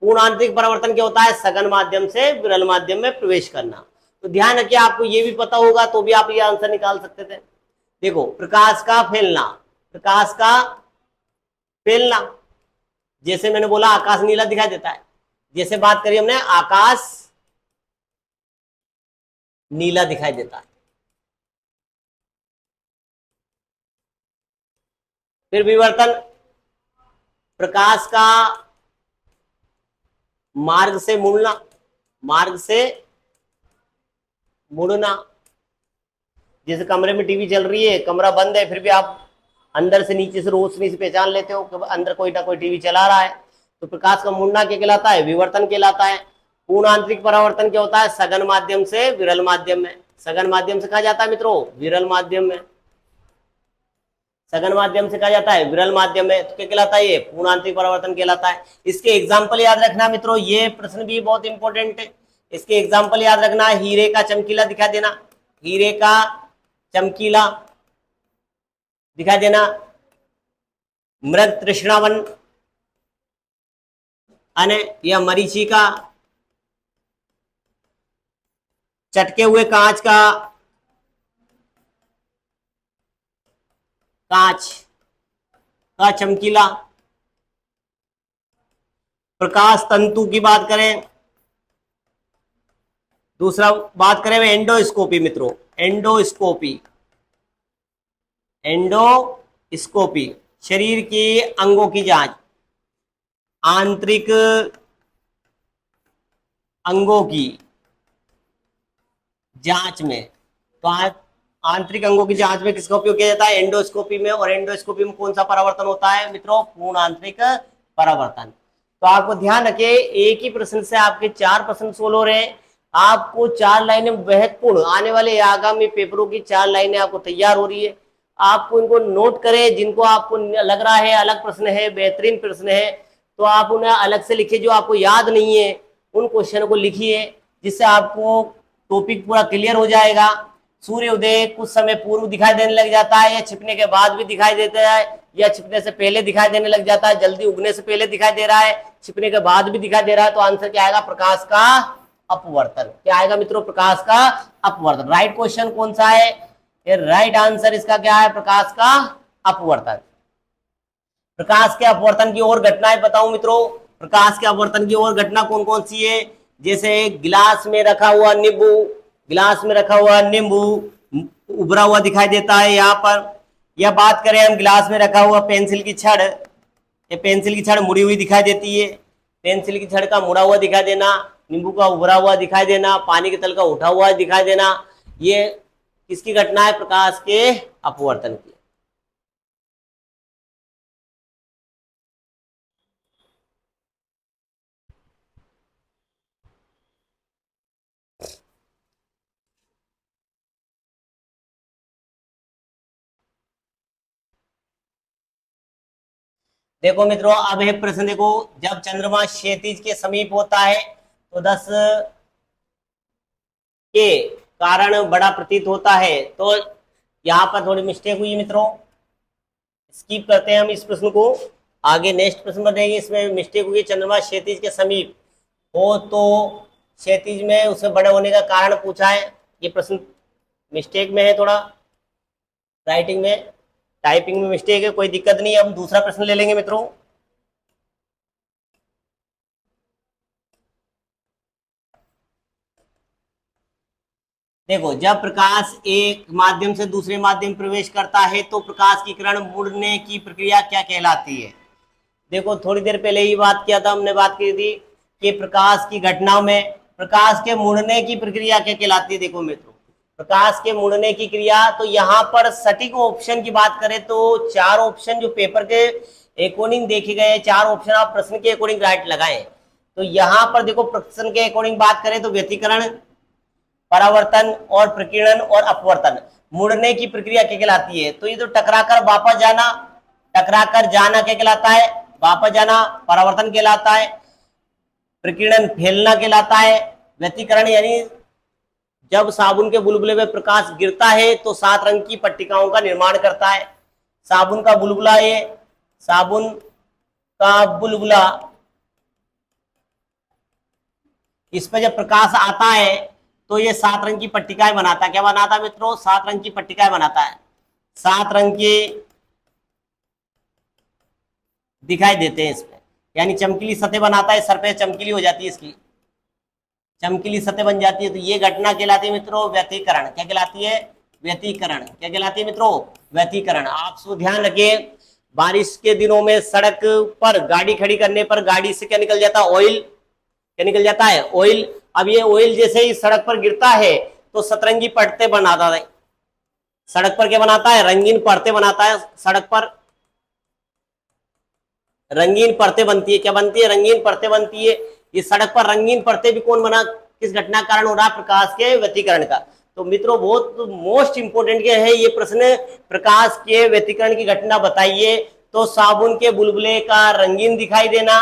पूर्ण आंतरिक परावर्तन क्या होता है? सघन माध्यम से विरल माध्यम में प्रवेश करना। तो ध्यान रखिए, आपको यह भी पता होगा तो भी आप ये आंसर निकाल सकते थे। देखो, प्रकाश का फैलना, प्रकाश का फैलना, जैसे मैंने बोला आकाश नीला दिखाई देता है, जैसे बात करी हमने, आकाश नीला दिखाई देता है। फिर विवर्तन, प्रकाश का मार्ग से मुड़ना, मार्ग से मुड़ना। जैसे कमरे में टीवी चल रही है, कमरा बंद है, फिर भी आप अंदर से नीचे से रोशनी से पहचान लेते हो कि अंदर कोई ना कोई टीवी चला रहा है। तो प्रकाश का मुड़ना क्या कहलाता है? विवर्तन कहलाता है। पूर्ण आंतरिक परावर्तन क्या होता है? सघन माध्यम से विरल माध्यम में। सघन माध्यम से कहा जाता है मित्रों? विरल माध्यम में। सघन माध्यम से कहा जाता है विरल माध्यम में। तो क्या कहलाता है? ये पूर्ण आंतरिक परावर्तन कहलाता है। इसके एग्जाम्पल याद रखना मित्रों, ये प्रश्न भी बहुत इंपॉर्टेंट है। इसके एग्जाम्पल याद रखना, हीरे का चमकीला दिखा देना, हीरे का चमकीला दिखा देना, मृग तृष्णावन, अने या मरीचिका, चटके हुए कांच का, कांच का चमकीला। प्रकाश तंतु की बात करें, दूसरा बात करें एंडोस्कोपी मित्रों, एंडोस्कोपी। एंडोस्कोपी शरीर के अंगों की जांच, आंतरिक अंगों की जांच में, तो आंतरिक अंगों की जांच में किसका उपयोग किया जाता है? एंडोस्कोपी में। और एंडोस्कोपी में कौन सा परावर्तन होता है मित्रों? पूर्ण आंतरिक परावर्तन। तो आपको ध्यान रखिए, एक ही प्रश्न से आपके 4 प्रश्न सोल्व हो रहे हैं। आपको 4 लाइनें महत्वपूर्ण, आने वाले आगामी पेपरों की 4 लाइनें आपको तैयार हो रही है। आपको इनको नोट करें, जिनको आपको लग रहा है अलग प्रश्न है, बेहतरीन प्रश्न है, तो आप उन्हें अलग से लिखिए। जो आपको याद नहीं है उन क्वेश्चन को लिखिए, जिससे आपको टॉपिक पूरा क्लियर हो जाएगा। सूर्योदय कुछ समय पूर्व दिखाई देने लग जाता है, या छिपने के बाद भी दिखाई देता है, या छिपने से पहले दिखाई देने लग जाता है, जल्दी उगने से पहले दिखाई दे रहा है, छिपने के बाद भी दिखाई दे रहा है। तो आंसर क्या आएगा? प्रकाश का अपवर्तन। क्या आएगा मित्रों? प्रकाश का अपवर्तन। राइट क्वेश्चन कौन सा है? ये राइट आंसर इसका क्या है? प्रकाश का अपवर्तन। प्रकाश के अपवर्तन की और घटनाएं बताऊं मित्रों। प्रकाश के अपवर्तन की और घटना कौन कौन सी है? जैसे गिलास में रखा हुआ नींबू, गिलास में रखा हुआ नींबू उभरा हुआ दिखाई देता है यहाँ पर। या बात करें हम गिलास में रखा हुआ पेंसिल की छड़, ये पेंसिल की छड़ मुड़ी हुई दिखाई देती है। पेंसिल की छड़ का मुड़ा हुआ दिखाई देना, नींबू का उभरा हुआ दिखाई देना, पानी के तल का उठा हुआ दिखाई देना, ये किसकी घटना है? प्रकाश के अपवर्तन की। देखो मित्रों, अब एक प्रश्न देखो। जब चंद्रमा क्षैतिज के समीप होता है तो 10 के कारण बड़ा प्रतीत होता है। तो यहाँ पर थोड़ी मिस्टेक हुई मित्रों, स्किप करते हैं हम इस प्रश्न को। आगे नेक्स्ट प्रश्न बढ़ेंगे, इसमें मिस्टेक हुई। चंद्रमा क्षैतिज के समीप हो तो क्षैतिज में उसे बड़े होने का कारण पूछा है। ये प्रश्न मिस्टेक में है, थोड़ा राइटिंग में, टाइपिंग में मिस्टेक है, कोई दिक्कत नहीं है। हम दूसरा प्रश्न ले लेंगे मित्रों। देखो, जब प्रकाश एक माध्यम से दूसरे माध्यम प्रवेश करता है तो प्रकाश की किरण मुड़ने की प्रक्रिया क्या कहलाती है? देखो, थोड़ी देर पहले ही बात किया था हमने, बात की थी कि प्रकाश की घटनाओं में प्रकाश के मुड़ने की प्रक्रिया क्या कहलाती है। देखो मित्रों, प्रकाश के मुड़ने की क्रिया, तो यहाँ पर सटीक ऑप्शन की बात करें तो 4 ऑप्शन जो पेपर के अकॉर्डिंग देखे गए, 4 ऑप्शन आप प्रश्न के अकॉर्डिंग राइट लगाएं। तो यहाँ पर देखो, प्रश्न के अकॉर्डिंग बात करें तो व्यतिकरण, परावर्तन और प्रकीर्णन और अपवर्तन, मुड़ने की प्रक्रिया क्या कहलाती है? तो ये तो टकराकर वापस जाना, टकराकर जाना क्या कहलाता है? वापस जाना परावर्तन कहलाता है। प्रकीर्णन फैलना कहलाता है। व्यतिकरण यानी जब साबुन के बुलबुले में प्रकाश गिरता है तो 7 रंग की पट्टिकाओं का निर्माण करता है। साबुन का बुलबुला, ये साबुन का बुलबुला, इस पर जब प्रकाश आता है तो ये 7 रंग की पट्टिकाएं बनाता है। क्या बनाता है मित्रों? 7 रंग की पट्टिकाएं बनाता है। 7 रंग की दिखाई देते हैं इसमें, यानी चमकीली सतह बनाता है। सर पे चमकीली हो जाती है, इसकी चमकीली सतह बन जाती है। तो ये घटना कहलाती है मित्रों व्यतिकरण। क्या कहलाती है? व्यतिकरण। क्या कहलाती है मित्रों? व्यतिकरण। आप सब ध्यान रखिए, बारिश के दिनों में सड़क पर गाड़ी खड़ी करने पर गाड़ी से क्या निकल जाता है? ऑयल। क्या निकल जाता है? ऑयल। अब ये ऑयल जैसे ही सड़क पर गिरता है तो सतरंगी परतें बनाता है। सड़क पर क्या बनाता है? रंगीन परतें बनाता है। सड़क पर रंगीन परतें बनती है। क्या बनती है? रंगीन परतें बनती है। ये सड़क पर रंगीन परतें भी कौन बना, किस घटना कारण हो रहा? प्रकाश के व्यतिकरण का। तो मित्रों, बहुत मोस्ट इंपोर्टेंट क्या है ये प्रश्न, प्रकाश के व्यतिकरण की घटना बताइए। तो साबुन के बुलबुले का रंगीन दिखाई देना,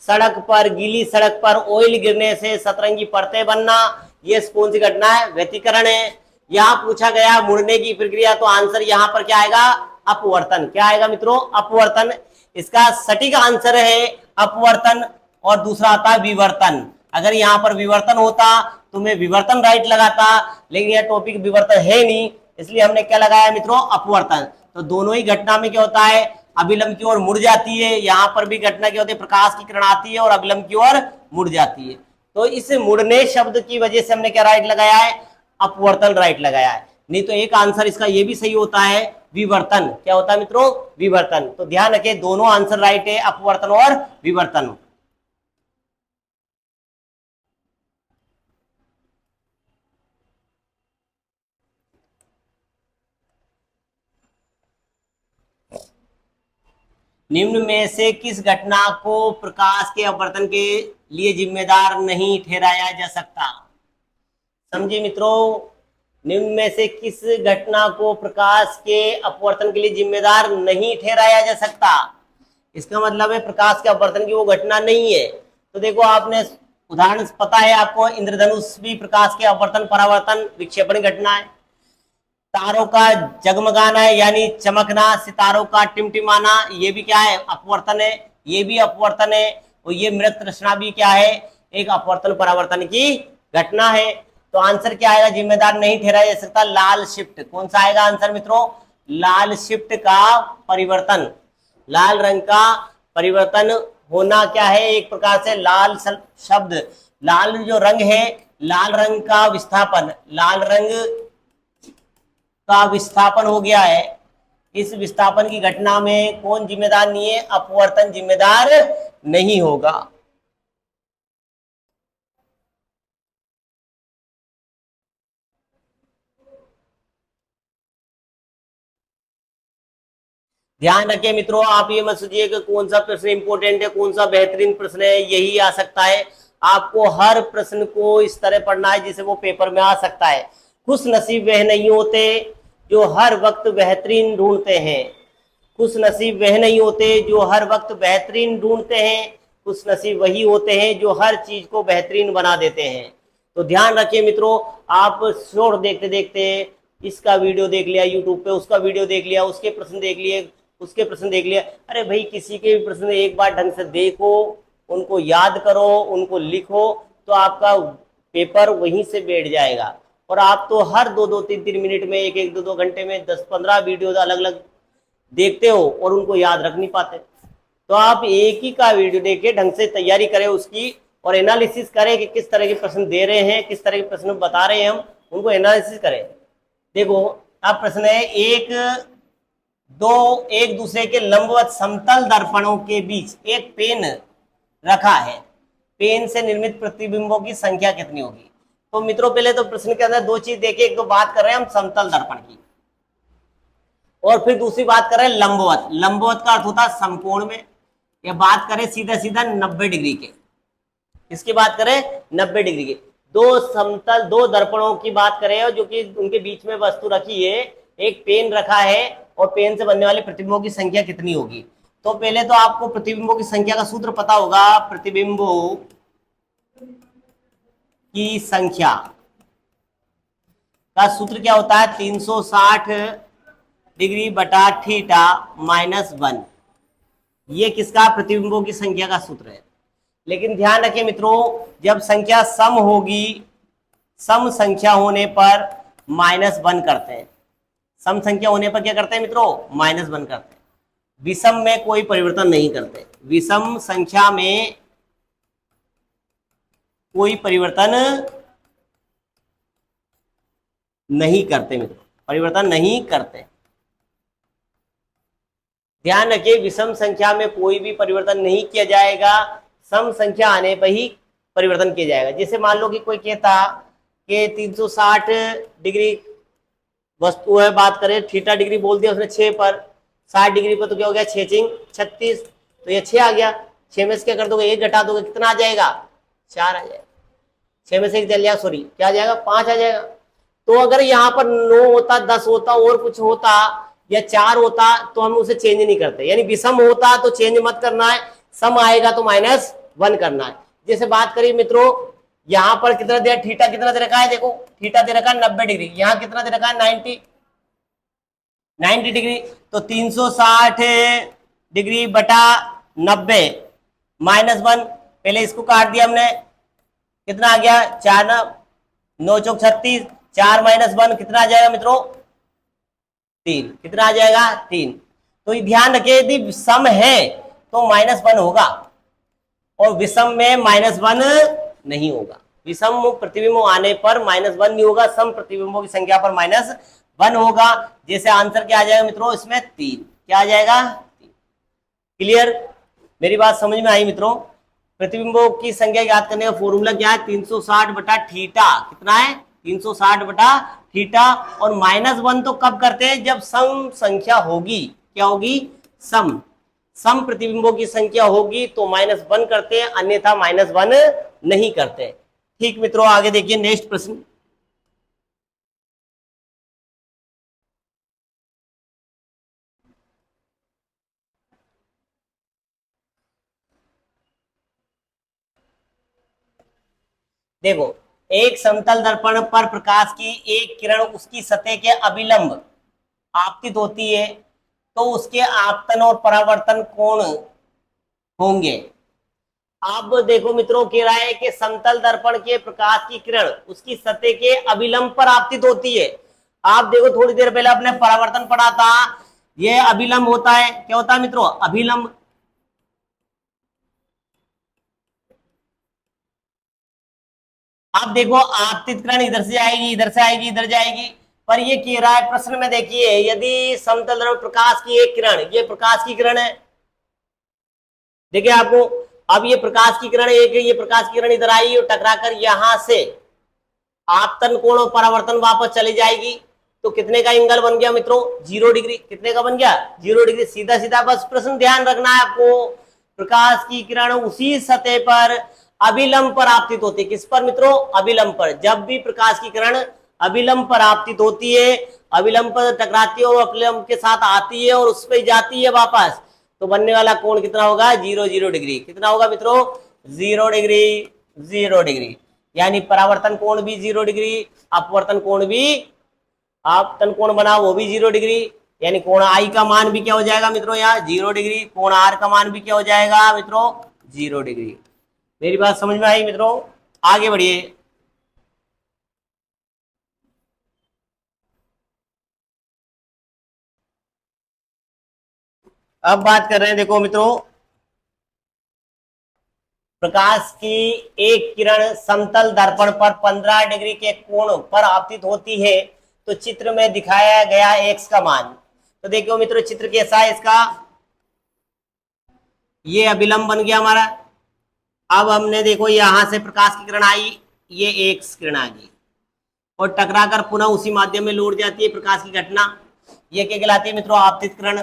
सड़क पर, गीली सड़क पर ऑयल गिरने से सतरंगी परतें बनना, ये कौन सी घटना है? व्यतिकरण है। यहां पूछा गया मुड़ने की प्रक्रिया, तो आंसर यहां पर क्या आएगा? अपवर्तन। क्या आएगा मित्रों? अपवर्तन। इसका सटीक आंसर है अपवर्तन। और दूसरा आता है विवर्तन। अगर यहां पर विवर्तन होता तो मैं विवर्तन राइट लगाता, लेकिन यह टॉपिक विवर्तन है नहीं, इसलिए हमने क्या लगाया मित्रों? अपवर्तन। तो दोनों ही घटना में क्या होता है? अभिलंब की ओर मुड़ जाती है। यहां पर भी घटना क्या होती है? प्रकाश की किरण आती है और अभिलंब की ओर मुड़ जाती है। तो इस मुड़ने शब्द की वजह से हमने क्या राइट लगाया है? अपवर्तन राइट लगाया है। नहीं तो एक आंसर इसका ये भी सही होता है, विवर्तन। क्या होता है मित्रों? विवर्तन। तो ध्यान रखें, दोनों आंसर राइट है, अपवर्तन और विवर्तन। निम्न में से किस घटना को प्रकाश के अपवर्तन के लिए जिम्मेदार नहीं ठहराया जा सकता? समझिए मित्रों, निम्न में से किस घटना को प्रकाश के अपवर्तन के लिए जिम्मेदार नहीं ठहराया जा सकता? इसका मतलब है प्रकाश के अपवर्तन की वो घटना नहीं है। तो देखो, आपने उदाहरण पता है आपको, इंद्रधनुष भी प्रकाश के अपवर्तन परावर्तन विक्षेपण घटना है। तारों का जगमगाना है यानी चमकना, सितारों का टिमटिमाना, ये भी क्या है? अपवर्तन है। ये भी अपवर्तन है। और ये मृत तृष्णा भी क्या है? एक अपवर्तन परावर्तन की घटना है। तो आंसर क्या आएगा? जिम्मेदार नहीं ठहराया जा सकता लाल शिफ्ट। कौन सा आएगा आंसर मित्रों? लाल शिफ्ट का परिवर्तन, लाल रंग का परिवर्तन होना क्या है? एक प्रकार से लाल शब्द, लाल जो रंग है, लाल रंग का विस्थापन, लाल रंग का विस्थापन हो गया है। इस विस्थापन की घटना में कौन जिम्मेदार नहीं है? अपवर्तन जिम्मेदार नहीं होगा। ध्यान रखिए मित्रों, आप ये मत सोचिए कि कौन सा प्रश्न इंपॉर्टेंट है, कौन सा बेहतरीन प्रश्न है, यही आ सकता है। आपको हर प्रश्न को इस तरह पढ़ना है जिसे वो पेपर में आ सकता है। खुश नसीब वह नहीं होते जो हर वक्त बेहतरीन ढूंढते हैं। खुश नसीब वह नहीं होते जो हर वक्त बेहतरीन ढूंढते हैं। खुश नसीब वही होते हैं जो हर चीज को बेहतरीन बना देते हैं। तो ध्यान रखिए मित्रों, आप शोर देखते देखते इसका वीडियो देख लिया यूट्यूब पे, उसका वीडियो देख लिया, उसके प्रश्न देख लिए, उसके प्रश्न देख लिया। अरे भाई, किसी के भी प्रश्न एक बार ढंग से देखो, उनको याद करो, उनको लिखो, तो आपका पेपर वहीं से बैठ जाएगा। और आप तो हर 2-2, 3-3 मिनट में, 1-1, 2-2 घंटे में 10-15 वीडियो अलग अलग देखते हो और उनको याद रख नहीं पाते। तो आप एक ही का वीडियो देख के ढंग से तैयारी करें उसकी, और एनालिसिस करें कि किस तरह के प्रश्न दे रहे हैं, किस तरह के प्रश्न बता रहे हैं, हम उनको एनालिसिस करें। देखो, अब प्रश्न है, एक दूसरे के लंबवत समतल दर्पणों के बीच एक पेन रखा है। पेन से निर्मित प्रतिबिंबों की संख्या कितनी होगी? तो मित्रों, पहले तो प्रश्न के अंदर दो चीज देखिए। एक तो बात कर रहे हैं हम समतल दर्पण की, और फिर दूसरी बात कर रहे हैं लंबवत। लंबवत का अर्थ होता है समकोण में। या बात करें सीधा सीधा 90 डिग्री के, इसकी बात करें 90 डिग्री के, दो समतल, दो दर्पणों की बात करें, और जो कि उनके बीच में वस्तु रखी है, एक पेन रखा है, और पेन से बनने वाले प्रतिबिंबों की संख्या कितनी होगी? तो पहले तो आपको प्रतिबिंबों की संख्या का सूत्र पता होगा। प्रतिबिंबों की संख्या का सूत्र क्या होता है? 360 डिग्री बटा थीटा माइनस 1। ये किसका? प्रतिबिंबों की संख्या का सूत्र है। लेकिन ध्यान रखिए मित्रों, जब संख्या सम होगी, सम संख्या होने पर -1 करते हैं। सम संख्या होने पर क्या करते हैं मित्रों? -1 करते हैं। विषम में कोई परिवर्तन नहीं करते। विषम संख्या में कोई परिवर्तन नहीं करते मित्रों, परिवर्तन नहीं करते। ध्यान रखिए, विषम संख्या में कोई भी परिवर्तन नहीं किया जाएगा, सम संख्या आने पर ही परिवर्तन किया जाएगा। जैसे मान लो कि कोई कहता कि 360 डिग्री वस्तु है, बात करें थीटा डिग्री बोल दिया उसने 6 पर, 60 डिग्री पर, तो क्या हो गया? 6×6 = 36, तो ये 6 आ गया। 6 में से क्या कर दोगे? 1 घटा दोगे, कितना आ जाएगा? 4 आ जाएगा। 6 में से 1 चल जाएगा, सॉरी, क्या आ जाएगा? 5 आ जाएगा। तो अगर यहाँ पर 9 होता, 10 होता, और कुछ होता, या 4 होता, तो हम उसे चेंज नहीं करते। यानी विषम होता तो चेंज मत करना है, सम आएगा तो -1 करना है। जैसे बात करिए मित्रों, यहां पर कितना दिया? थीटा कितना दे रखा है? देखो, थीटा दे रखा है 90 डिग्री, यहां कितना दे रखा है? 90 डिग्री। तो 360 डिग्री बटा 90 -1, पहले इसको काट दिया हमने, कितना आ गया? 4 9 चौक 36, 4 - 1 कितना आ जाएगा मित्रों? 3। कितना आ जाएगा? 3। तो ध्यान रखिए, यदि सम है तो -1 होगा, और विषम में -1 नहीं होगा। विषम प्रतिबिंब आने पर -1 नहीं होगा, सम प्रतिबिंबों की संख्या पर -1 होगा। जैसे आंसर क्या आ जाएगा मित्रों? इसमें 3। क्या आ जाएगा? 3। क्लियर? मेरी बात समझ में आई मित्रों? प्रतिबिंबों की संख्या याद करने का फॉर्मूला क्या है? 360 बटा थीटा। कितना है? 360 बटा थीटा। और -1 तो कब करते हैं? जब सम संख्या होगी। क्या होगी? सम। सम प्रतिबिंबों की संख्या होगी तो -1 करते हैं, अन्यथा -1 नहीं करते। ठीक मित्रों, आगे देखिए नेक्स्ट प्रश्न। देखो, एक समतल दर्पण पर प्रकाश की एक किरण उसकी सतह के अभिलंब आपतित होती है तो उसके आपतन और परावर्तन कोण होंगे। अब देखो मित्रों, कह रहा है कि समतल दर्पण के प्रकाश की किरण उसकी सतह के अभिलंब पर आपतित होती है। आप देखो, थोड़ी देर पहले आपने परावर्तन पढ़ा था, यह अभिलंब होता है। क्या होता है मित्रों? अभिलंब। अब देखो, आपतित किरण इधर से आएगी, इधर से आएगी, इधर जाएगी, पर ये कह रहा है प्रश्न में, देखिए, यदि समतल दर्पण प्रकाश की एक किरण, ये प्रकाश की किरण है, देखिए आपको, अब ये प्रकाश की किरण एक, ये प्रकाश की किरण इधर आई और टकराकर यहां से आपतन कोण और परावर्तन वापस चली जाएगी, तो कितने का एंगल बन गया मित्रों? 0 डिग्री। कितने का बन गया? 0 डिग्री। सीधा सीधा बस प्रश्न ध्यान रखना है आपको, प्रकाश की किरण उसी सतह पर अभिलंब पर आपतित होती है। किस पर मित्रों? अभिलंब पर। जब भी प्रकाश की किरण अभिलंब पर आपतित होती है, अभिलंब पर टकराती है और अभिलंब के साथ आती है और उस पर जाती है वापस, तो बनने वाला कोण कितना होगा? 0 डिग्री। कितना होगा मित्रों? 0 डिग्री। 0 डिग्री, यानी परावर्तन कोण भी 0 डिग्री, अपवर्तन कोण भी, आपतन कोण बना वो भी 0 डिग्री, यानी कोण आई का मान भी क्या हो जाएगा मित्रों? यहाँ 0 डिग्री। कोण आर का मान भी क्या हो जाएगा मित्रों? 0 डिग्री। मेरी बात समझ में आई मित्रों? आगे बढ़िए। अब बात कर रहे हैं, देखो मित्रों, प्रकाश की एक किरण समतल दर्पण पर 15 डिग्री के कोण पर आपतित होती है तो चित्र में दिखाया गया एक्स का मान। तो देखो मित्रों, चित्र कैसा है इसका? ये अभिलंब बन गया हमारा। अब हमने देखो, यहां से प्रकाश की किरण आई, ये एक्स किरण आ गई और टकराकर पुनः उसी माध्यम में लौट जाती है प्रकाश की घटना। ये क्या कहलाती है मित्रों? आपतित किरण।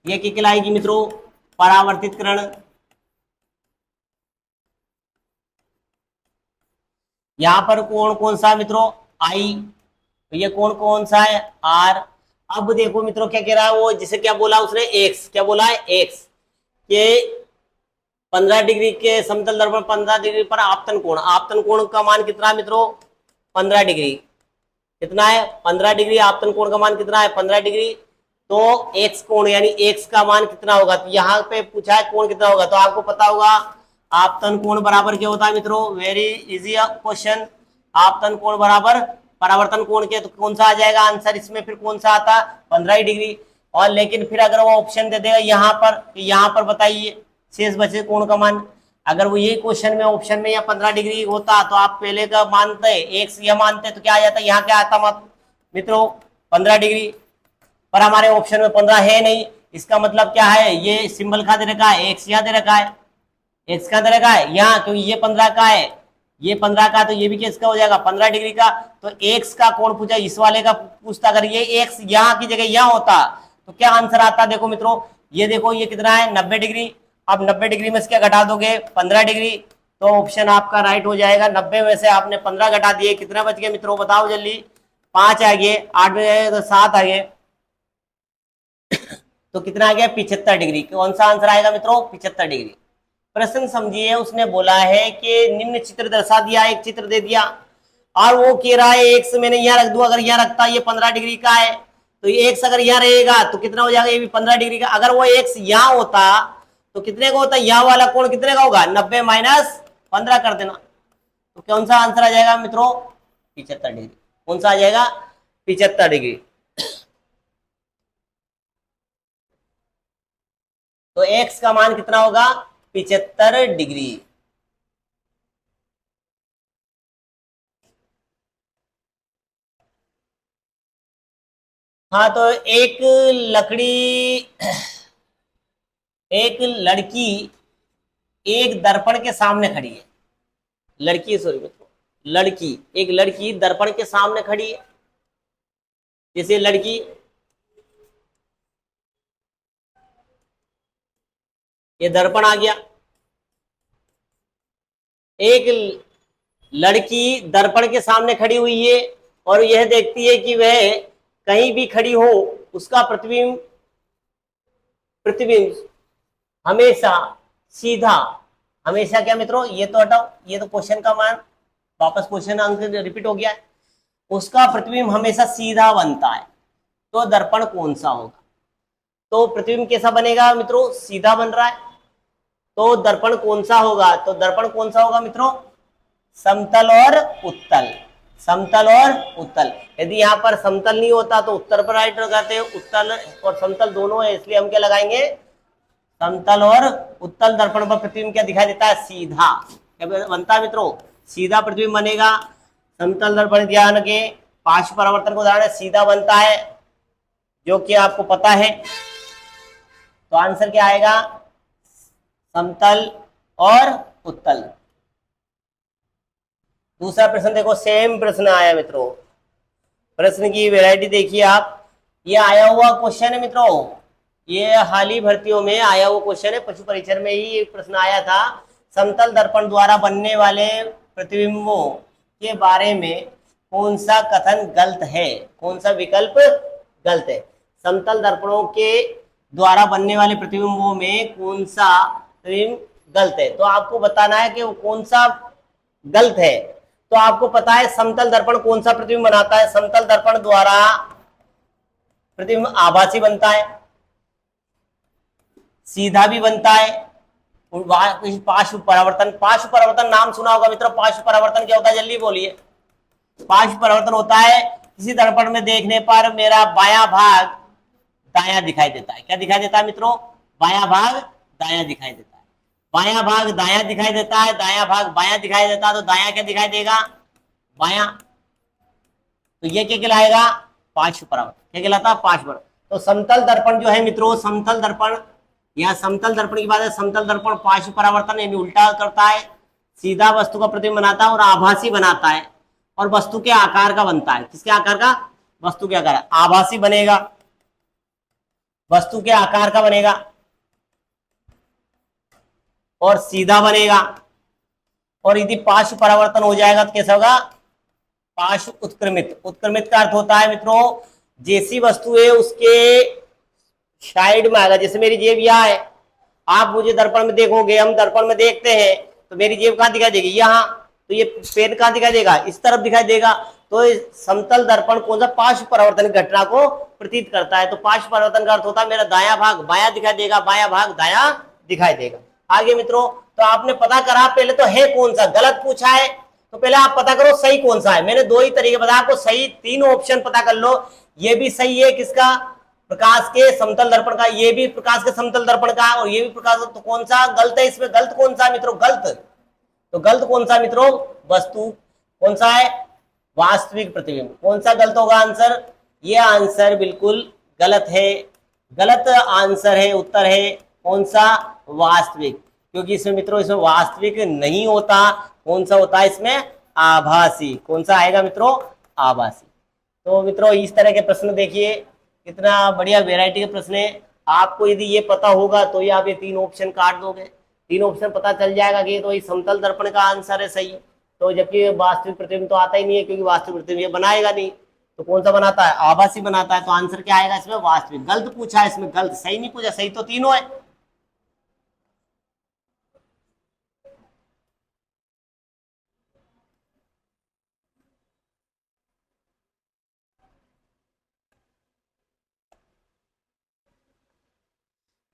ये क्या कहलाएगी मित्रों? परावर्तित किरण। यहां पर कोण कौन सा मित्रों? आई। तो ये कोण कौन सा है? आर। अब देखो मित्रों, क्या कह रहा है वो, जिसे क्या बोला उसने? एक्स। क्या बोला है? एक्स। के 15 डिग्री के समतल दर्पण 15 डिग्री पर आपतन कोण, आपतन कोण का मान कितना है मित्रों? 15 डिग्री। कितना है? 15 डिग्री। आपतन कोण का मान कितना है? 15 डिग्री। तो एक्स कोण यानी एक्स का मान कितना होगा? तो यहाँ पे पूछा है कोण कितना होगा, तो आपको पता होगा आपतन कोण बराबर क्या होता है मित्रों? Very easy question. आपतन कोण बराबर परावर्तन कोण के, तो कौन सा आ जाएगा आंसर इसमें? फिर कौन सा आता? 15 डिग्री। और लेकिन फिर अगर वो ऑप्शन दे देगा यहाँ पर, यहाँ पर बताइए शेष बचे कोण का मान। अगर वो ये क्वेश्चन में ऑप्शन में या 15 डिग्री होता तो आप पहले का मानते, एक्स यह मानते, तो क्या आ जाता? यहाँ क्या आता मत मित्रों? 15 डिग्री। पर हमारे ऑप्शन में 15 है नहीं, इसका मतलब क्या है? ये सिंबल कहाँ दे रखा है? एक्स यहाँ दे रखा है। एक्स कहाँ दे रखा है? यहाँ, क्योंकि ये 15 का है, ये 15 का, तो ये भी किसका हो जाएगा? 15 डिग्री का। तो एक्स का कोण पूछा, इस वाले का पूछता, अगर ये एक्स यहाँ की जगह यहाँ होता तो क्या आंसर आता? देखो मित्रों, ये देखो, ये कितना है? 90 डिग्री। अब 90 डिग्री में से क्या घटा दोगे? 15 डिग्री। तो ऑप्शन आपका राइट हो जाएगा। 90 में से आपने 15 घटा दिए, कितना बच गया मित्रों? बताओ जल्दी। 5 आ गए, 8 में जाएगा तो 7 आ गए, तो कितना आ गया? 75 डिग्री। कौन सा आंसर आएगा मित्रों? 75 डिग्री। प्रश्न समझिए, उसने बोला है कि निम्न चित्र दर्शा दिया, एक चित्र दे दिया और वो कह रहा है एक्स मैंने यहाँ रख दूं, अगर यहाँ रखता ये 15 डिग्री का है, तो ये एक्स अगर यहाँ रहेगा तो कितना हो जाएगा? ये भी 15 डिग्री का। अगर वो एक्स यहाँ होता तो कितने का होता? यहाँ वाला कोण कितने का होगा? 90 माइनस 15 कर देना, तो कौन सा आंसर आ जाएगा मित्रों? 75 डिग्री। कौन सा आ जाएगा? 75 डिग्री। तो एक्स का मान कितना होगा? 75 डिग्री। हाँ, तो एक लकड़ी, एक लड़की एक दर्पण के सामने खड़ी है। लड़की, सॉरी मित्रों, एक लड़की दर्पण के सामने खड़ी है। जैसे लड़की ये दर्पण आ गया। एक लड़की दर्पण के सामने खड़ी हुई है और यह देखती है कि वह कहीं भी खड़ी हो उसका प्रतिबिंब प्रतिबिंब हमेशा सीधा, हमेशा क्या मित्रों, ये तो हटाओ, ये तो क्वेश्चन का मान वापस क्वेश्चन अंक रिपीट हो गया है। उसका प्रतिबिंब हमेशा सीधा बनता है, तो दर्पण कौन सा होगा? तो प्रतिबिंब कैसा बनेगा मित्रों? सीधा बन रहा है, तो दर्पण कौन सा होगा? तो दर्पण कौन सा होगा मित्रों? समतल और उत्तल, समतल और उत्तल। यदि यहाँ पर समतल नहीं होता तो उत्तर पर राइट लगाते हैं, उत्तल और समतल दोनों है, इसलिए हम क्या लगाएंगे? समतल और उत्तल दर्पण पर प्रतिबिंब क्या दिखाई देता है? सीधा। क्या बनता है मित्रों? सीधा प्रतिबिंब बनेगा। समतल दर्पण ध्यान के पार्श्व परावर्तन का उदाहरण सीधा बनता है, जो कि आपको पता है। तो आंसर क्या आएगा? समतल और उत्तल। दूसरा प्रश्न देखो, सेम प्रश्न आया मित्रों। प्रश्न की वैरायटी देखिए आप। ये आया हुआ क्वेश्चन है मित्रों, ये हाल ही भर्तियों में आया हुआ क्वेश्चन है, पशु परीक्षण में ही एक प्रश्न आया था। समतल दर्पण द्वारा बनने वाले प्रतिबिंबों के बारे में कौन सा कथन गलत है? कौन सा विकल्प गलत है? समतल दर्पणों के द्वारा बनने वाले प्रतिबिंबों में कौन सा प्रतिबिंब गलत है? तो आपको बताना है कि वो कौन सा गलत है। तो आपको पता है समतल दर्पण कौन सा प्रतिबिंब बनाता है? समतल दर्पण द्वारा प्रतिबिंब आभासी बनता है, सीधा भी बनता है, पार्श्व परावर्तन। पार्श्व परावर्तन नाम सुना होगा मित्रों। पार्श्व परावर्तन क्या होता है? जल्दी बोलिए। पार्श्व परावर्तन होता है किसी दर्पण में देखने पर मेरा बायां भाग दायां दिखाई देता है। क्या दिखाई देता है मित्रों? बायां भाग दायां दिखाई देता है। बायां भाग दायां दिखाई देता है, दायां भाग बायां दिखाई देता है, तो दायां क्या दिखाई देगा? बायां। तो ये क्या कहलाएगा? पार्श्व परावर्तन। क्या कहलाता है? पार्श्व परावर्तन। तो समतल दर्पण जो है मित्रों, समतल दर्पण या समतल दर्पण की बात है, समतल दर्पण पार्श्व परावर्तन यानी उल्टा करता है, सीधा वस्तु का प्रतिबिंब बनाता है और आभासी बनाता है, और वस्तु के आकार का बनता है। किसके आकार का? वस्तु के आकार। आभासी बनेगा, वस्तु के आकार का बनेगा और सीधा बनेगा। और यदि पार्श्व परावर्तन हो जाएगा तो कैसा होगा? पार्श्व उत्क्रमित। उत्क्रमित का अर्थ होता है मित्रों, जैसी वस्तु है उसके साइड में आएगा। जैसे मेरी जेब यहाँ है, आप मुझे दर्पण में देखोगे, हम दर्पण में देखते हैं, तो मेरी जेब कहाँ दिखाई देगी? यहाँ। तो ये पेन कहाँ दिखाई देगा? इस तरफ दिखाई देगा। तो समतल दर्पण कौन सा? पार्श्व परावर्तन घटना को प्रतीत करता है। तो पार्श्व परावर्तन का अर्थ होता है मेरा दायां भाग बायां दिखाई देगा, बायां भाग दायां दिखाई देगा। आगे मित्रों, तो आपने पता करा पहले तो है कौन सा? गलत पूछा है तो पहले आप पता करो सही कौन सा है। मैंने दो ही तरीके बताया आपको, सही तीनों ऑप्शन पता कर लो। ये भी सही है किसका? प्रकाश के समतल दर्पण का। ये भी प्रकाश के समतल दर्पण का, और ये भी प्रकाश। तो कौन सा गलत है इसमें? गलत कौन सा मित्रों? गलत। तो गलत कौन सा मित्रों? वस्तु। कौन सा है? वास्तविक प्रतिबिंब। कौन सा गलत होगा आंसर? ये आंसर बिल्कुल गलत है, गलत आंसर है, उत्तर है कौन सा? वास्तविक। क्योंकि इसमें मित्रों, इसमें वास्तविक नहीं होता। कौन सा होता है इसमें? आभासी। कौन सा आएगा मित्रों? आभासी। तो मित्रों इस तरह के प्रश्न देखिए, कितना बढ़िया वैरायटी के प्रश्न है। आपको यदि ये पता होगा तो ये आप ये तीन ऑप्शन काट दोगे, तीन ऑप्शन पता चल जाएगा कि तो ये समतल दर्पण का आंसर है सही। तो जबकि वास्तविक प्रतिबिंब तो आता ही नहीं है, क्योंकि वास्तविक प्रतिबिंब ये बनाएगा नहीं। तो कौन सा बनाता है? आभासी बनाता है। तो आंसर क्या आएगा इसमें? वास्तविक। गलत पूछा है इसमें, गलत। सही नहीं पूछा, सही तो तीनों है।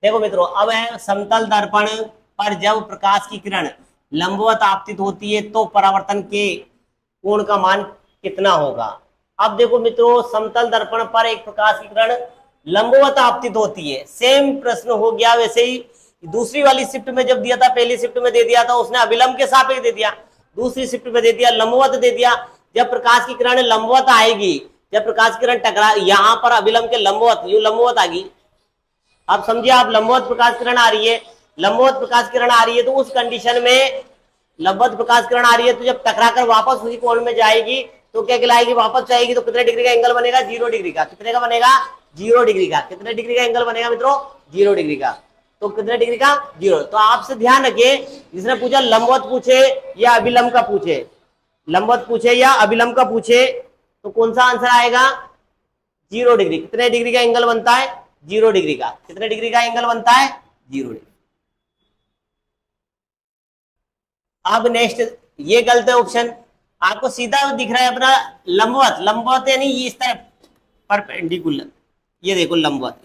देखो मित्रों, अब है समतल दर्पण पर जब प्रकाश की किरण लंबवत आपतित होती है तो परावर्तन के कोण का मान कितना होगा? अब देखो मित्रों, समतल दर्पण पर एक प्रकाश की किरण लंबवत आपतित होती है। सेम प्रश्न हो गया वैसे ही दूसरी वाली शिफ्ट में जब दिया था, पहली शिफ्ट में दे दिया था उसने अभिलंब के सापेक्ष दे दिया, दूसरी शिफ्ट में दे दिया लंबवत दे दिया। जब प्रकाश की किरण लंबवत आएगी, जब प्रकाश की किरण टकरा, यहां पर अभिलंब के लंबवत, यू लंबवत आ गई। आप समझिए, आप लंबवत प्रकाश किरण आ रही है, लंबवत प्रकाश किरण आ रही है, तो उस कंडीशन में लंबवत प्रकाश किरण आ रही है, तो जब टकराकर वापस उसी कोण में जाएगी तो क्या कहलाएगी? वापस जाएगी। तो कितने डिग्री का एंगल बनेगा? 0 डिग्री का। कितने का बनेगा? 0 डिग्री का। कितने डिग्री का एंगल बनेगा मित्रों? 0 डिग्री का। तो कितने डिग्री का 0। तो आपसे ध्यान रखिए, जिसने पूछा लंबवत पूछे या अभिलंब का पूछे, लंबवत पूछे या अभिलंब का पूछे, तो कौन सा आंसर आएगा? 0 डिग्री। कितने डिग्री का एंगल बनता है? 0 डिग्री का। कितने डिग्री का एंगल बनता है? 0 डिग्री। अब नेक्स्ट, ये गलत है ऑप्शन। आपको सीधा दिख रहा है अपना लंबवत, लंबवत यानी इस तरफ परपेंडिकुलर, ये देखो लंबवत,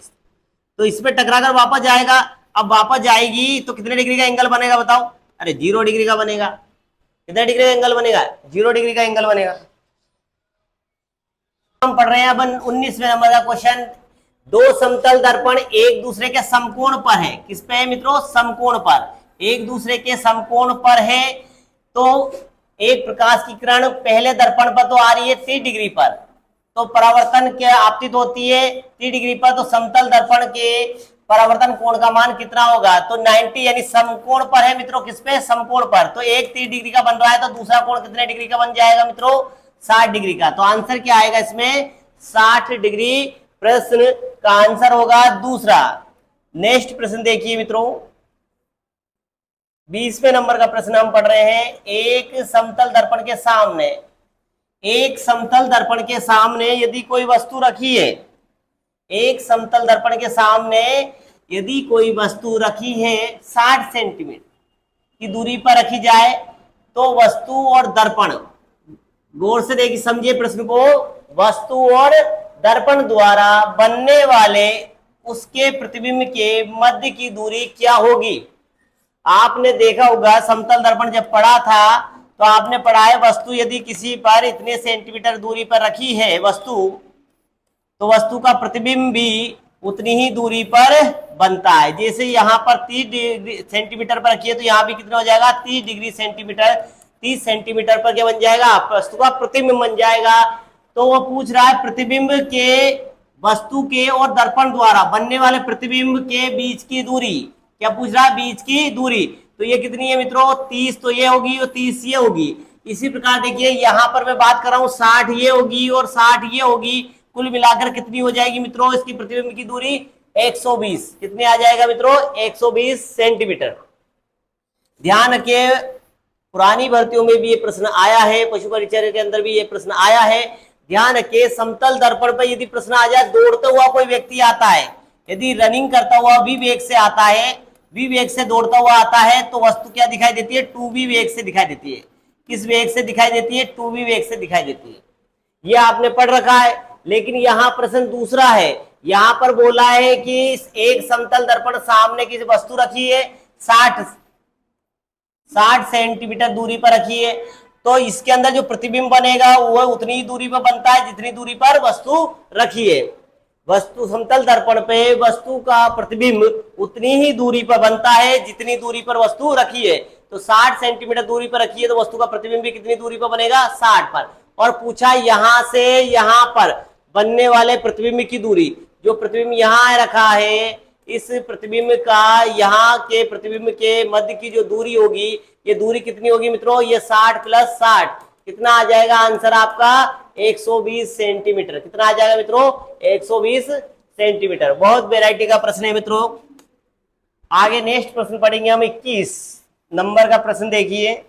तो इस पे टकरा कर वापस जाएगा। अब वापस जाएगी तो कितने डिग्री का एंगल बनेगा बताओ? अरे 0 डिग्री का बनेगा। कितने डिग्री का एंगल बनेगा? 0 डिग्री का एंगल बनेगा। हम पढ़ रहे हैं अब 19वें नंबर का क्वेश्चन। दो समतल दर्पण एक दूसरे के समकोण पर है। किस पे है मित्रों? समकोण पर। एक दूसरे के समकोण पर है। तो एक प्रकाश की किरण पहले दर्पण पर तो आ रही है 30 डिग्री पर, तो परावर्तन क्या आपतित होती है 30 डिग्री पर। तो समतल दर्पण के परावर्तन कोण का मान कितना होगा? तो 90, यानी समकोण पर है मित्रों। किस पे? समकोण पर। तो एक 30 डिग्री का बन रहा है, तो दूसरा कोण कितने डिग्री का बन जाएगा मित्रों? 60 डिग्री का। तो आंसर क्या आएगा इसमें? 60 डिग्री प्रश्न का आंसर होगा दूसरा। नेक्स्ट प्रश्न देखिए मित्रों, 20वें नंबर का प्रश्न हम पढ़ रहे हैं। एक समतल दर्पण के सामने, एक समतल दर्पण के सामने यदि कोई वस्तु रखी है, एक समतल दर्पण के सामने यदि कोई वस्तु रखी है 60 सेंटीमीटर की दूरी पर रखी जाए, तो वस्तु और दर्पण, गौर से देखिए समझिए प्रश्न को, वस्तु और दर्पण द्वारा बनने वाले उसके प्रतिबिंब के मध्य की दूरी क्या होगी? आपने देखा होगा समतल दर्पण जब पढ़ा था तो आपने पढ़ा है वस्तु यदि किसी पर इतने सेंटीमीटर दूरी पर रखी है वस्तु, तो वस्तु का प्रतिबिंब भी उतनी ही दूरी पर बनता है। जैसे यहाँ पर 30 सेंटीमीटर पर रखी है, तो यहाँ भी कितना हो जाएगा? 30 डिग्री सेंटीमीटर, 30 सेंटीमीटर पर क्या बन जाएगा? वस्तु का प्रतिबिंब बन जाएगा। तो वो पूछ रहा है प्रतिबिंब के, वस्तु के और दर्पण द्वारा बनने वाले प्रतिबिंब के बीच की दूरी। क्या पूछ रहा है? बीच की दूरी। तो ये कितनी है मित्रों? 30 तो ये होगी और 30 ये होगी। इसी प्रकार देखिए यहाँ पर मैं बात कर रहा हूँ 60 ये होगी और 60 ये होगी, कुल मिलाकर कितनी हो जाएगी मित्रों इसकी प्रतिबिंब की दूरी? 120। कितने आ जाएगा मित्रों? 120 सेंटीमीटर। ध्यान रखिए, पुरानी भर्तियों में भी ये प्रश्न आया है, पशु परिचर्या के अंदर भी ये प्रश्न आया है। ध्यान रखिए, समतल दर्पण पर यदि प्रश्न आ जाए, दौड़ता हुआ कोई व्यक्ति आता है, यदि रनिंग करता हुआ v वेग से आता है, v वेग से दौड़ता हुआ आता है, तो वस्तु क्या दिखाई देती है? 2v वेग से दिखाई देती है। किस वेग से दिखाई देती है? 2v वेग से दिखाई देती है। ये आपने पढ़ रखा है। लेकिन यहाँ प्रश्न दूसरा है। यहाँ पर बोला है कि एक समतल दर्पण सामने की वस्तु रखी है 60 सेंटीमीटर दूरी पर रखी है, तो इसके अंदर जो प्रतिबिंब बनेगा वह उतनी ही दूरी पर बनता है जितनी दूरी पर वस्तु रखी है। वस्तु समतल दर्पण पे वस्तु का प्रतिबिंब उतनी ही दूरी पर बनता है जितनी दूरी पर वस्तु रखी है। तो 60 सेंटीमीटर दूरी पर रखी है, तो वस्तु का प्रतिबिंब भी कितनी दूरी पर बनेगा? 60 पर। और पूछा यहां से यहां पर बनने वाले प्रतिबिंब की दूरी, जो प्रतिबिंब यहाँ रखा है, इस प्रतिबिंब का यहाँ के प्रतिबिंब के मध्य की जो दूरी होगी, ये दूरी कितनी होगी मित्रों? ये 60 + 60 कितना आ जाएगा आंसर आपका? 120 सेंटीमीटर। कितना आ जाएगा मित्रों? 120 सेंटीमीटर। बहुत वेराइटी का प्रश्न है मित्रों। आगे नेक्स्ट प्रश्न पढ़ेंगे हम। 21 नंबर का प्रश्न देखिए।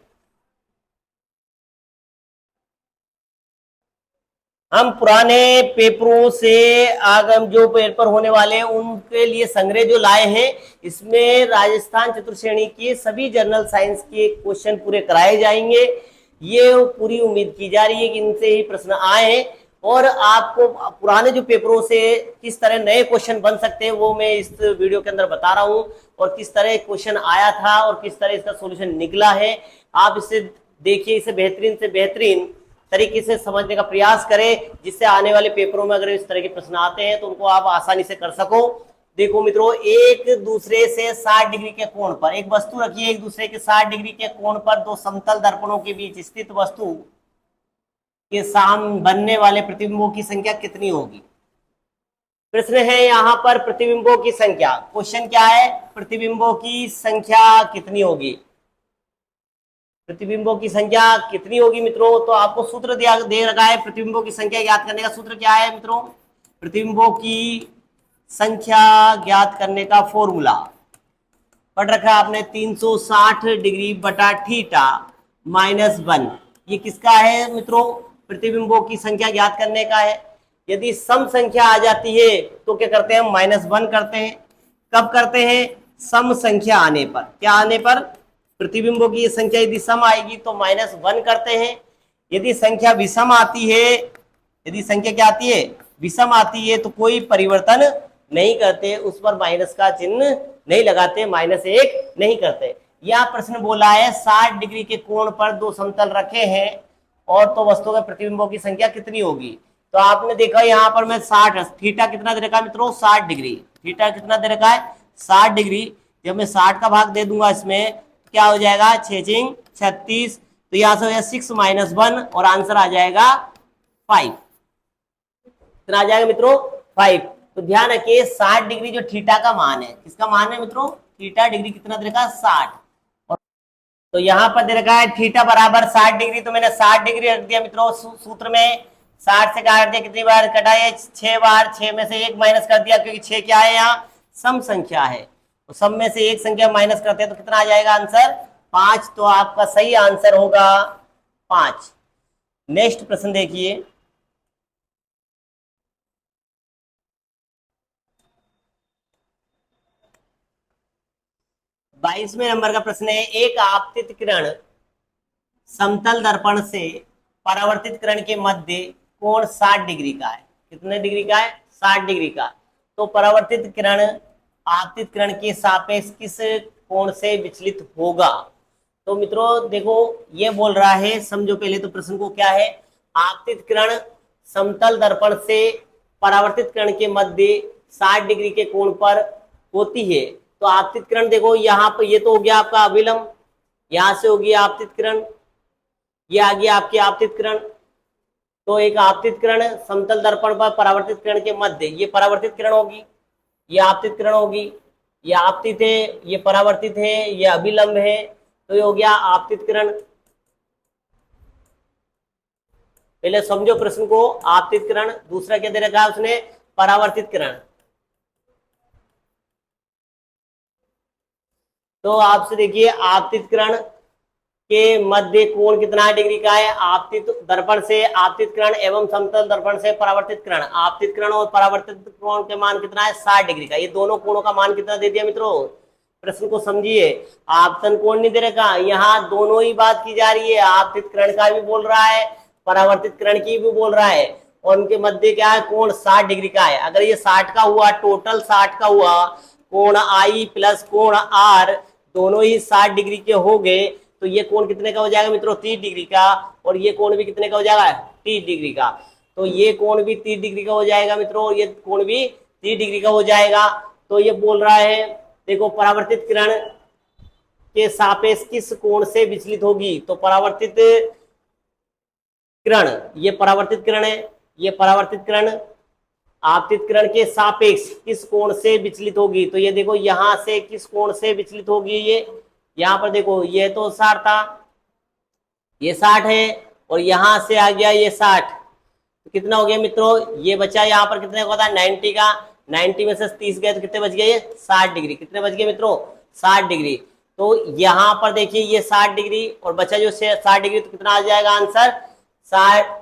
हम पुराने पेपरों से आगम जो पेपर होने वाले हैं उनके लिए संग्रह जो लाए हैं, इसमें राजस्थान चतुर्थ श्रेणी के सभी जनरल साइंस के क्वेश्चन पूरे कराए जाएंगे। ये पूरी उम्मीद की जा रही है कि इनसे ही प्रश्न आए, और आपको पुराने जो पेपरों से किस तरह नए क्वेश्चन बन सकते हैं वो मैं इस वीडियो के अंदर बता रहा हूं, और किस तरह क्वेश्चन आया था और किस तरह इसका सॉल्यूशन निकला है। आप इसे देखिए, इसे बेहतरीन से बेहतरीन तरीके से समझने का प्रयास करें, जिससे आने वाले पेपरों में अगर इस तरह के प्रश्न आते हैं तो उनको आप आसानी से कर सको। देखो मित्रों, एक दूसरे से 60 डिग्री के कोण पर एक वस्तु रखी है, एक दूसरे के 60 डिग्री के कोण पर दो समतल दर्पणों के बीच स्थित वस्तु के सामने बनने वाले प्रतिबिंबों की संख्या कितनी होगी? प्रश्न है यहाँ पर प्रतिबिंबों की संख्या। क्वेश्चन क्या है? प्रतिबिंबों की संख्या कितनी होगी? प्रतिबिंबों की संख्या कितनी होगी मित्रों? तो आपको सूत्र दे रखा है। प्रतिबिंबों की संख्या ज्ञात करने का सूत्र क्या है मित्रों? प्रतिबिंबों की संख्या ज्ञात करने का फॉर्मूला पढ़ रखा है आपने 360 डिग्री बटा थीटा -1। ये किसका है मित्रों? प्रतिबिंबों की संख्या ज्ञात करने का है। यदि सम संख्या आ जाती है तो क्या करते हैं? -1 करते हैं। कब करते हैं? सम संख्या आने पर। क्या आने पर? प्रतिबिंबों की संख्या यदि सम आएगी तो -1 करते हैं। यदि संख्या विषम आती है, यदि संख्या क्या आती है? विषम आती है, तो कोई परिवर्तन नहीं करते, उस पर माइनस का चिन्ह नहीं लगाते, -1 नहीं करते। यह प्रश्न बोला है 60 डिग्री के कोण पर दो समतल रखे हैं और तो वस्तुओं के प्रतिबिंबों की संख्या कितनी होगी? तो आपने देखा यहाँ पर मैं 60, थीटा कितना दे रखा है मित्रों? 60 डिग्री। थीटा कितना दे रखा है? 60 डिग्री। जब मैं 60 का भाग दे दूंगा इसमें, क्या हो जाएगा? 6 36। तो यहां से हो जाएगा 6 - 1 और आंसर आ जाएगा 5। कितना आ जाएगा मित्रों? 5। तो ध्यान रखिए 60 डिग्री जो थीटा का मान है, किसका मान है मित्रों? थीटा डिग्री कितना दे रखा है? 60। तो यहां पर दे रखा है थीटा बराबर 60 डिग्री, तो मैंने 60 डिग्री रख दिया मित्रों सूत्र में। 60 से काट दिया, कितनी बार कटा है? 6 बार। 6 में से 1 माइनस कर दिया, क्योंकि 6 क्या है? यहाँ सम संख्या है, तो सम में से एक संख्या माइनस करते हैं तो कितना आ जाएगा आंसर? 5। तो आपका सही आंसर होगा 5। नेक्स्ट प्रश्न देखिए। 22वें नंबर का प्रश्न है, एक आपतित किरण समतल दर्पण से परावर्तित किरण के मध्य कोण 60 डिग्री का है। कितने डिग्री का है? 60 डिग्री का। तो परावर्तित किरण आपतित किरण के सापेक्ष किस कोण से विचलित होगा? तो मित्रों देखो, ये बोल रहा है, समझो पहले तो प्रश्न को क्या है। आपतित किरण समतल दर्पण से परावर्तित किरण के मध्य 60 डिग्री के कोण पर होती है। तो आपतित किरण देखो यहाँ पर, ये तो हो गया आपका अभिलंब, यहां से होगी आपतित किरण, ये आ गया आपकी आपतित किरण। तो एक आपतित किरण समतल दर्पण पर परावर्तित किरण के मध्य, ये परावर्तित किरण होगी, ये आपतित किरण होगी। ये आपतित है, ये परावर्तित है, ये अभिलंब है, तो ये हो गया आपतित किरण। पहले समझो प्रश्न को। आपतित किरण, दूसरा क्या दे रखा है उसने? परावर्तित किरण। तो आपसे देखिए, आपतित किरण के मध्य कोण कितना डिग्री का है? आपतित दर्पण से आपतित किरण एवं समतल दर्पण से परावर्तित किरण, आपतित किरण और परावर्तित कोण के मान कितना है? 60 डिग्री का। ये दोनों कोणों का मान कितना दे दिया मित्रों? प्रश्न को समझिए, आपतन कोण नहीं दे रखा, यहाँ दोनों ही बात की जा रही है। आपतित किरण का भी बोल रहा है, परावर्तित किरण की भी बोल रहा है, और उनके मध्य क्या है? कोण 60 डिग्री का है। अगर ये 60 का हुआ, टोटल 60 का हुआ, कोण आई प्लस कोण आर दोनों ही 60 डिग्री के हो गए, तो ये कोण कितने का हो जाएगा मित्रों? 30 डिग्री का। और ये कोण भी कितने का हो जाएगा? 30 डिग्री का। तो ये कोण भी 30 डिग्री का हो जाएगा मित्रों, और ये कोण भी 30 डिग्री का हो जाएगा। तो ये बोल रहा है, देखो परावर्तित किरण के सापेक्ष किस कोण से विचलित होगी? तो परावर्तित किरण, ये परावर्तित किरण है, ये परावर्तित किरण आपतित किरण के सापेक्ष किस कोण से विचलित होगी? तो ये देखो यहां से किस कोण से विचलित होगी? ये यहां पर देखो, ये तो 60 था, ये 60 है, और यहां से आ गया ये 60। तो कितना हो गया मित्रों? ये बचा यहाँ पर कितने का था? 90 का। 90 में से 30 गए तो कितने बच गए? 60 डिग्री। कितने बच गए मित्रों? 60 डिग्री। तो यहाँ पर देखिए ये 60 डिग्री और बचा जो 60 डिग्री, तो कितना आ जाएगा आंसर?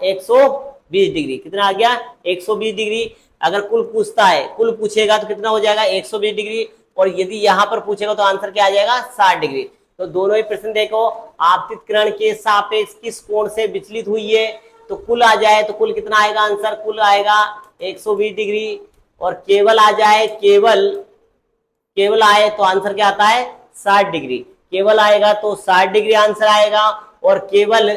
120 डिग्री। कितना आ गया? 120 डिग्री। अगर कुल पूछता है, कुल पूछेगा तो कितना हो जाएगा? 120 डिग्री। और यदि यहाँ पर पूछेगा तो आंसर क्या आ जाएगा? 60 डिग्री। तो दोनों ही प्रश्न देखो, आपतित किरण के सापेक्ष किस कोण से विचलित हुई है, तो कुल आ जाए तो कुल कितना आएगा आंसर? कुल आएगा 120 डिग्री। और केवल आ जाए, केवल केवल आए तो आंसर क्या आता है? 60 डिग्री। केवल आएगा तो 60 डिग्री आंसर आएगा। और केवल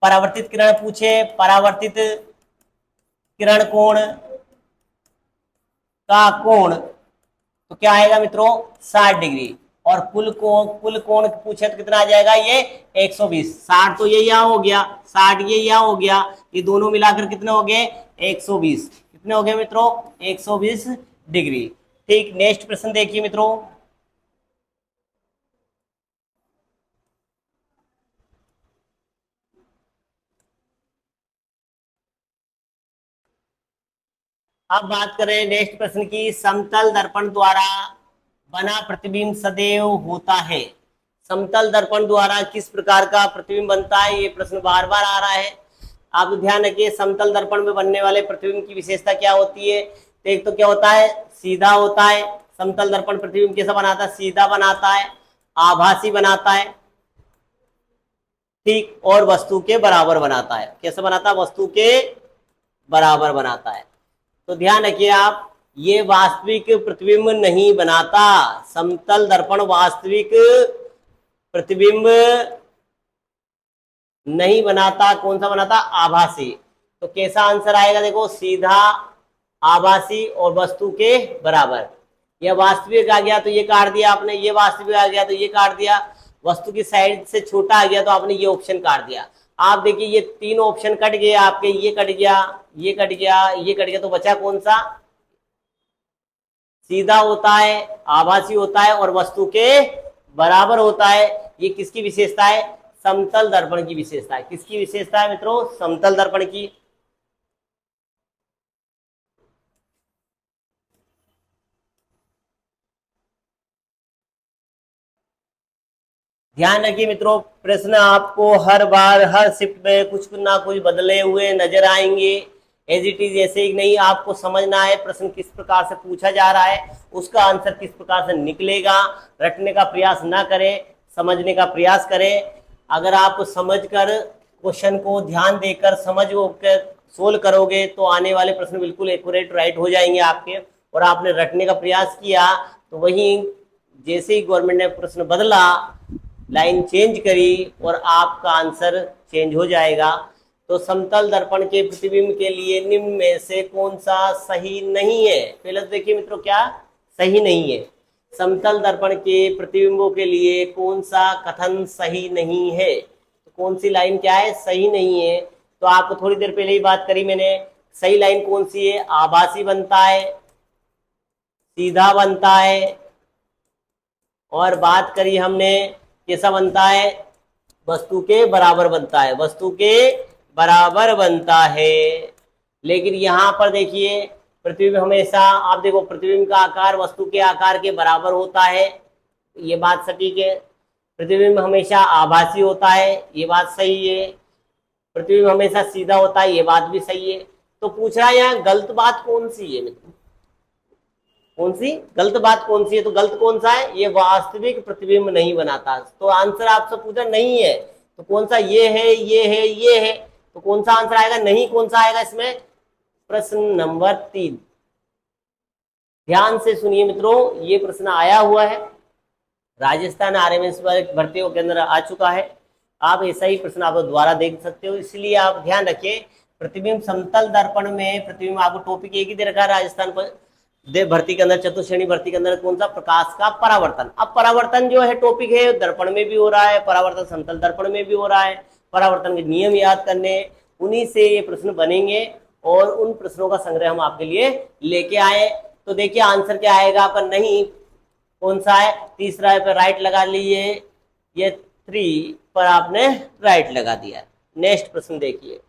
परावर्तित किरण पूछे, परावर्तित किरण कोण का कोण तो क्या आएगा मित्रों? 60 डिग्री। और कुल कोण पूछे तो कितना आ जाएगा? ये 120। 60 तो ये यहाँ हो गया, 60 ये यहाँ हो गया, ये दोनों मिलाकर कितने हो गए? 120। कितने हो गए मित्रों? 120 डिग्री। ठीक, नेक्स्ट प्रश्न देखिए मित्रों। अब बात करें नेक्स्ट प्रश्न की, समतल दर्पण द्वारा बना प्रतिबिंब सदैव होता है। समतल दर्पण द्वारा किस प्रकार का प्रतिबिंब बनता है, ये प्रश्न बार बार आ रहा है। आप ध्यान रखिए, समतल दर्पण में बनने वाले प्रतिबिंब की विशेषता क्या होती है। तो एक तो क्या होता है, सीधा होता है। समतल दर्पण प्रतिबिंब कैसा बनाता है, सीधा बनाता है, आभासी बनाता है, ठीक, और वस्तु के बराबर बनाता है। कैसे बनाता है, वस्तु के बराबर बनाता है। तो ध्यान रखिए आप, ये वास्तविक प्रतिबिंब नहीं बनाता। समतल दर्पण वास्तविक प्रतिबिंब नहीं बनाता। कौन सा बनाता, आभासी। तो कैसा आंसर आएगा, देखो, सीधा, आभासी और वस्तु के बराबर। यह वास्तविक आ गया तो ये काट दिया आपने, ये वास्तविक आ गया तो ये काट दिया, वस्तु की साइड से छोटा आ गया तो आपने ये ऑप्शन काट दिया। आप देखिए ये तीन ऑप्शन कट गए आपके, ये कट गया, ये कट गया, ये कट गया, तो बचा कौन सा, सीधा होता है, आभासी होता है और वस्तु के बराबर होता है। ये किसकी विशेषता है, समतल दर्पण की विशेषता है। किसकी विशेषता है मित्रों, समतल दर्पण की। ध्यान रखिए मित्रों, प्रश्न आपको हर बार हर शिफ्ट में कुछ ना कुछ बदले हुए नजर आएंगे। एज इट इज ऐसे ही नहीं, आपको समझना है प्रश्न किस प्रकार से पूछा जा रहा है, उसका आंसर किस प्रकार से निकलेगा। रटने का प्रयास ना करें, समझने का प्रयास करें। अगर आप समझकर क्वेश्चन को ध्यान देकर समझ कर सोल्व करोगे तो आने वाले प्रश्न बिल्कुल एक्यूरेट राइट हो जाएंगे आपके। और आपने रटने का प्रयास किया तो वही जैसे ही गवर्नमेंट ने प्रश्न बदला, लाइन चेंज करी और आपका आंसर चेंज हो जाएगा। तो समतल दर्पण के प्रतिबिंब के लिए निम्न में से कौन सा सही नहीं है। पहले तो देखिए मित्रों, क्या सही नहीं है, समतल दर्पण के प्रतिबिंबों के लिए कौन सा कथन सही नहीं है। तो कौन सी लाइन क्या है, सही नहीं है। तो आपको थोड़ी देर पहले ही बात करी मैंने, सही लाइन कौन सी है, आभासी बनता है, सीधा बनता है, और बात करी हमने कैसा बनता है, वस्तु के बराबर बनता है, वस्तु के बराबर बनता है। लेकिन यहां पर देखिए, प्रतिबिंब हमेशा, आप देखो, प्रतिबिंब का आकार वस्तु के आकार के बराबर होता है, ये बात सटीक है। प्रतिबिंब हमेशा आभासी होता है, ये बात सही है। प्रतिबिंब हमेशा सीधा होता है, ये बात भी सही है। तो पूछ रहा है यहाँ गलत बात कौन सी है मित्र, कौन सी गलत बात कौन सी है। तो गलत कौन सा है, ये वास्तविक प्रतिबिंब नहीं बनाता। तो आंसर आपसे पूछा नहीं है, तो कौन सा, ये है, ये है, ये है, तो कौन सा आंसर आएगा, नहीं कौन सा आएगा इसमें, प्रश्न नंबर 3। ध्यान से सुनिए मित्रों, ये प्रश्न आया हुआ है, राजस्थान आरएमएस भर्तियों के अंदर आ चुका है। आप ऐसा ही प्रश्न आप दोबारा देख सकते हो, इसलिए आप ध्यान रखिए। प्रतिबिंब समतल दर्पण में प्रतिबिंब, आपको टॉपिक एक ही दे रखा है राजस्थान पर भर्ती के अंदर, चतुर्श्रेणी भर्ती के अंदर, कौन सा, प्रकाश का परावर्तन। अब परावर्तन जो है टॉपिक है, दर्पण में भी हो रहा है, परावर्तन समतल दर्पण में भी हो रहा है। परावर्तन के नियम याद करने, उन्हीं से ये प्रश्न बनेंगे और उन प्रश्नों का संग्रह हम आपके लिए लेके आए। तो देखिए आंसर क्या आएगा आपका, नहीं कौन सा है, तीसरा पे राइट लगा लीजिए, ये 3 पर आपने राइट लगा दिया। नेक्स्ट प्रश्न देखिए,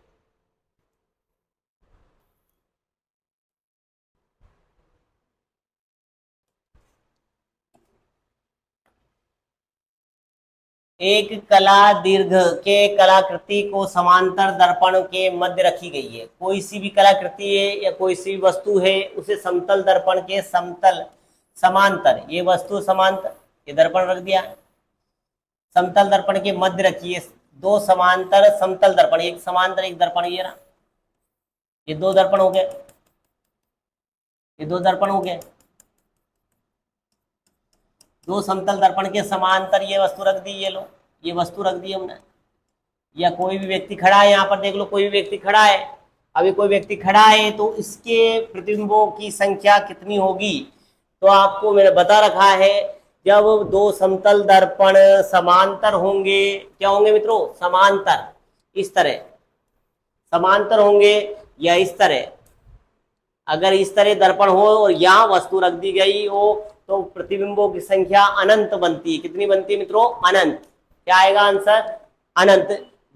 एक कला दीर्घ के कलाकृति को समांतर दर्पण के मध्य रखी गई है। कोई सी भी कलाकृति है या कोई सी भी वस्तु है, उसे समतल दर्पण के समतल समांतर, ये वस्तु समांतर, ये दर्पण रख दिया, समतल दर्पण के मध्य रखिए। 2 समांतर समतल दर्पण, एक समांतर एक दर्पण, ये ना, ये 2 दर्पण हो गए, ये 2 दर्पण हो गए। 2 समतल दर्पण के समांतर ये वस्तु रख दी, ये लो, ये वस्तु रख दी हमने। या कोई भी व्यक्ति खड़ा है, यहाँ पर देख लो, कोई भी व्यक्ति खड़ा है, अभी कोई व्यक्ति खड़ा है, तो इसके प्रतिबिंबों की संख्या कितनी होगी। तो आपको मैंने बता रखा है, जब 2 समतल दर्पण समांतर होंगे, क्या होंगे मित्रों, समांतर, इस तरह समांतर होंगे या इस तरह, अगर इस तरह दर्पण हो और यहाँ वस्तु रख दी गई हो तो प्रतिबिंबों की संख्या अनंत बनती है। कितनी बनती है मित्रों, अनंत। क्या आएगा आंसर, अनंत।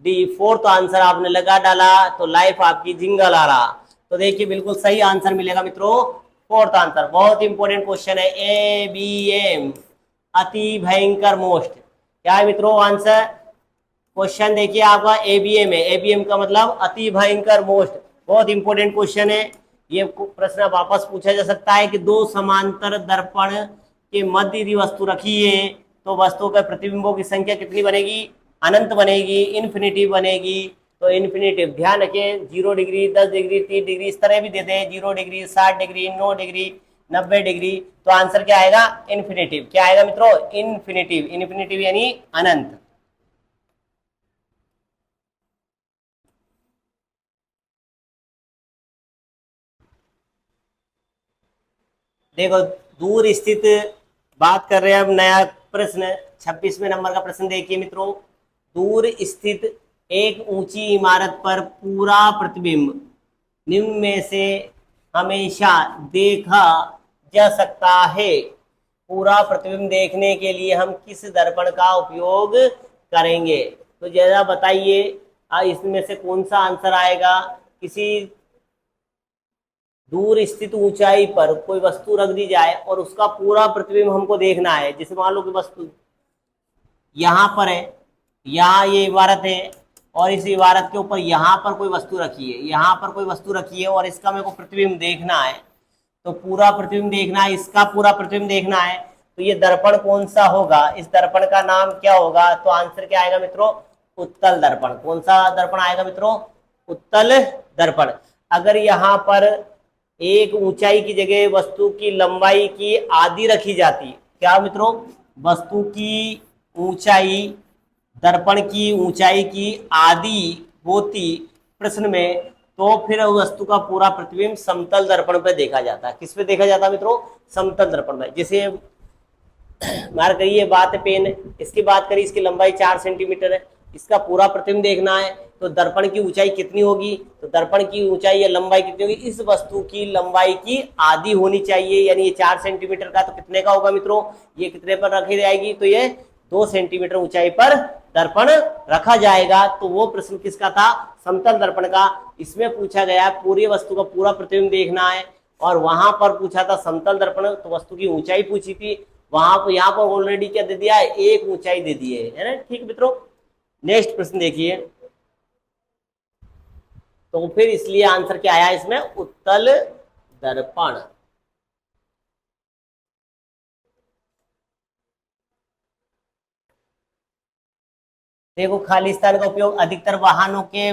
डी 4th आंसर आपने लगा डाला तो लाइफ आपकी जिंगल आ रहा। तो देखिए बिल्कुल सही आंसर मिलेगा मित्रों, फोर्थ आंसर, बहुत इंपॉर्टेंट क्वेश्चन है, ABM, अति भयंकर मोस्ट। क्या है मित्रों आंसर? क्वेश्चन देखिए आपका ABM है, ABM का मतलब अति भयंकर मोस्ट, बहुत इंपॉर्टेंट क्वेश्चन है। ये प्रश्न वापस पूछा जा सकता है कि दो समांतर दर्पण के मध्य यदि वस्तु रखी है तो वस्तु के प्रतिबिंबों की संख्या कितनी बनेगी? अनंत बनेगी, इन्फिनिटी बनेगी। तो इन्फिनिटिव ध्यान रखिए, 0 डिग्री, 10 डिग्री, 30 डिग्री, इस तरह भी देते हैं, 0 डिग्री, 60 डिग्री, 9 डिग्री, 90 डिग्री। तो आंसर क्या आएगा? इन्फिनिटिव। क्या आएगा मित्रों? इन्फिनिटिव। इन्फिनिटिव यानी अनंत। देखो, दूर स्थित, बात कर रहे हैं अब नया प्रश्न, 26वें नंबर का प्रश्न देखिए मित्रों। दूर स्थित एक ऊंची इमारत पर पूरा प्रतिबिंब निम्न में से हमेशा देखा जा सकता है। पूरा प्रतिबिंब देखने के लिए हम किस दर्पण का उपयोग करेंगे? तो जरा बताइए, इसमें से कौन सा आंसर आएगा? किसी दूर स्थित ऊंचाई पर कोई वस्तु रख दी जाए और उसका पूरा प्रतिबिंब हमको देखना है। जैसे मान लो कि वस्तु यहाँ पर है, यहाँ ये इमारत है और इस इमारत के ऊपर यहाँ पर कोई वस्तु रखी है, यहाँ पर कोई वस्तु रखी है और इसका मेरे को प्रतिबिंब देखना है। तो पूरा प्रतिबिंब देखना है, इसका पूरा प्रतिबिंब देखना है। तो ये दर्पण कौन सा होगा? इस दर्पण का नाम क्या होगा? तो आंसर क्या आएगा मित्रों? उत्तल दर्पण। कौन सा दर्पण आएगा मित्रों? उत्तल दर्पण। अगर यहाँ पर एक ऊंचाई की जगह वस्तु की लंबाई की आधी रखी जाती, क्या मित्रों? वस्तु की ऊंचाई दर्पण की ऊंचाई की आधी होती प्रश्न में, तो फिर वस्तु का पूरा प्रतिबिंब समतल दर्पण पर देखा जाता है। किस पे देखा जाता है मित्रों? समतल दर्पण में। जैसे मार करिए बात पेन, इसकी बात करिए, इसकी लंबाई 4 सेंटीमीटर है, इसका पूरा प्रतिबिंब देखना है तो दर्पण की ऊंचाई कितनी होगी? तो दर्पण की ऊंचाई या लंबाई कितनी होगी? इस वस्तु की लंबाई की आधी होनी चाहिए, यानी ये 4 सेंटीमीटर का, तो कितने का होगा मित्रों? ये कितने पर रखी जाएगी? तो ये 2 सेंटीमीटर ऊंचाई पर दर्पण रखा जाएगा। तो वो प्रश्न किसका था? समतल दर्पण का। इसमें पूछा गया पूरी वस्तु का पूरा प्रतिबिंब देखना है, और वहां पर पूछा था समतल दर्पण, तो वस्तु की ऊंचाई पूछी थी। वहां पर यहाँ पर ऑलरेडी क्या दे दिया है? एक ऊंचाई दे दी है ना। ठीक मित्रों, नेक्स्ट प्रश्न देखिए। तो फिर इसलिए आंसर क्या आया इसमें? उत्तल दर्पण। देखो, खाली स्थान का उपयोग अधिकतर वाहनों के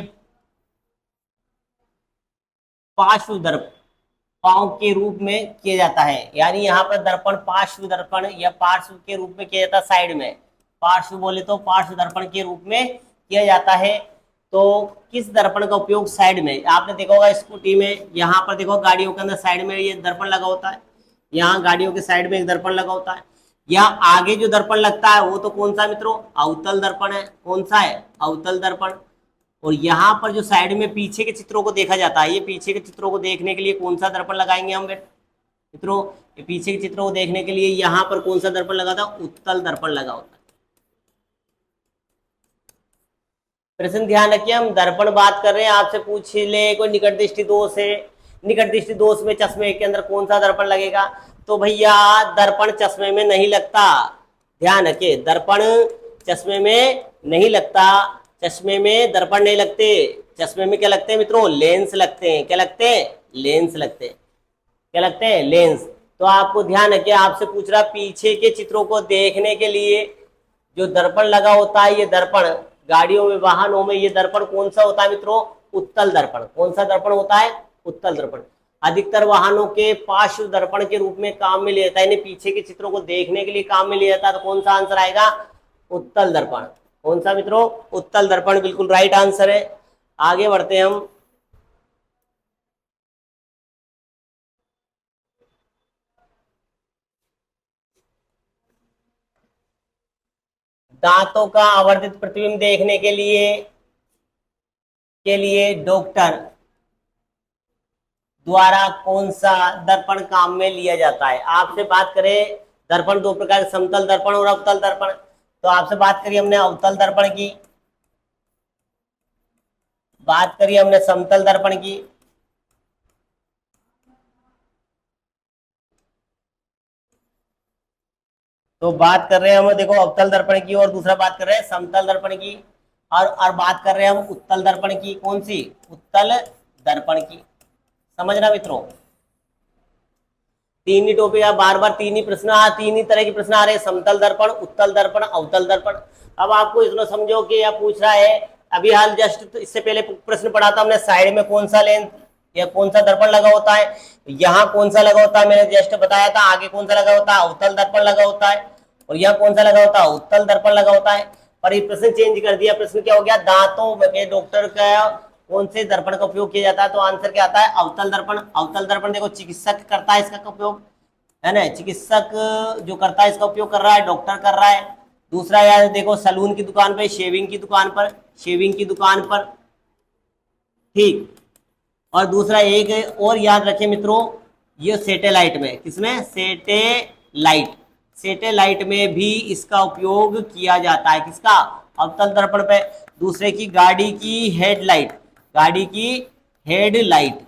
पार्श्व दर्पण के रूप में किया जाता है। यानी यहाँ पर दर्पण पार्श्व दर्पण या पार्श्व के रूप में किया जाता है, साइड में। पार्श्व बोले तो पार्श्व दर्पण के रूप में किया जाता है। तो किस दर्पण का उपयोग साइड में? आपने देखा होगा स्कूटी में, यहाँ पर देखो गाड़ियों के अंदर साइड में ये दर्पण लगा होता है, यहाँ गाड़ियों के साइड में एक दर्पण लगा होता है। यहाँ आगे जो दर्पण लगता है वो तो कौन सा मित्रों? अवतल दर्पण है। कौन सा है? अवतल दर्पण। और यहाँ पर जो साइड में पीछे के चित्रों को देखा जाता है, ये पीछे के चित्रों को देखने के लिए कौन सा दर्पण लगाएंगे हम मित्रों? ये पीछे के चित्रों को देखने के लिए यहाँ पर कौन सा दर्पण लगा था? उत्तल दर्पण लगा होता है। प्रश्न ध्यान रखिए, हम दर्पण बात कर रहे हैं, आपसे पूछ ले कोई निकट दृष्टि दोष है, निकट दृष्टि दोष में चश्मे के अंदर कौन सा दर्पण लगेगा? तो भैया दर्पण चश्मे में नहीं लगता। ध्यान रखिए, दर्पण चश्मे में नहीं लगता। चश्मे में दर्पण नहीं लगते। चश्मे में क्या लगते हैं मित्रों? लेंस लगते हैं। क्या लगते हैं? लेंस लगते हैं। क्या लगते हैं? लेंस। तो आपको ध्यान रखिए, आपसे पूछ रहा पीछे के चित्रों को देखने के लिए जो दर्पण लगा होता है, ये दर्पण गाड़ियों में, वाहनों में, ये दर्पण कौन सा होता है मित्रों? उत्तल दर्पण। कौन सा दर्पण होता है? उत्तल दर्पण। अधिकतर वाहनों के पार्श्व दर्पण के रूप में काम में लिया जाता है, यानी पीछे के चित्रों को देखने के लिए काम में लिया जाता है। तो कौन सा आंसर आएगा? उत्तल दर्पण। कौन सा मित्रों? उत्तल दर्पण बिल्कुल राइट आंसर है। आगे बढ़ते हैं हम। दांतों का आवर्धित प्रतिबिंब देखने के लिए डॉक्टर द्वारा कौन सा दर्पण काम में लिया जाता है? आपसे बात करें, दर्पण दो प्रकार, समतल दर्पण और अवतल दर्पण। तो आपसे बात करी हमने अवतल दर्पण की, बात करी हमने समतल दर्पण की। तो बात कर रहे हैं हम, देखो अवतल दर्पण की, और दूसरा बात कर रहे हैं समतल दर्पण की, और बात कर रहे हैं हम उत्तल दर्पण की। कौन सी? उत्तल दर्पण की। समझना मित्रों, तीन ही टॉपिक, बार बार तीन ही प्रश्न, तीन ही तरह के प्रश्न आ रहे हैं, समतल दर्पण, उत्तल दर्पण, अवतल दर्पण। अब आपको इसमें समझो कि यह पूछ रहा है, अभी हाल जस्ट तो इससे पहले प्रश्न पढ़ा था हमने, साइड में कौन सा लेंस या कौन सा दर्पण लगा होता है, यहाँ कौन सा लगा होता है, मैंने जस्ट बताया था। आगे कौन सा लगा होता है? अवतल दर्पण लगा होता है। और यहाँ कौन सा लगा होता है? उत्तल दर्पण लगा होता है। पर ये प्रश्न चेंज कर दिया, प्रश्न क्या हो गया? दांतों के डॉक्टर का कौन से दर्पण का उपयोग किया जाता है? तो आंसर क्या आता है? अवतल दर्पण। अवतल दर्पण देखो चिकित्सक करता है इसका उपयोग, है ना, चिकित्सक जो करता है इसका उपयोग कर रहा है, डॉक्टर कर रहा है। दूसरा यार देखो सलून की दुकान पर, शेविंग की दुकान पर, शेविंग की दुकान पर, ठीक। और दूसरा एक और याद रखें मित्रों, ये सैटेलाइट में, किसमें? सैटेलाइट, सैटेलाइट में भी इसका उपयोग किया जाता है। किसका? अवतल दर्पण पे। दूसरे की गाड़ी की हेडलाइट, गाड़ी की हेडलाइट,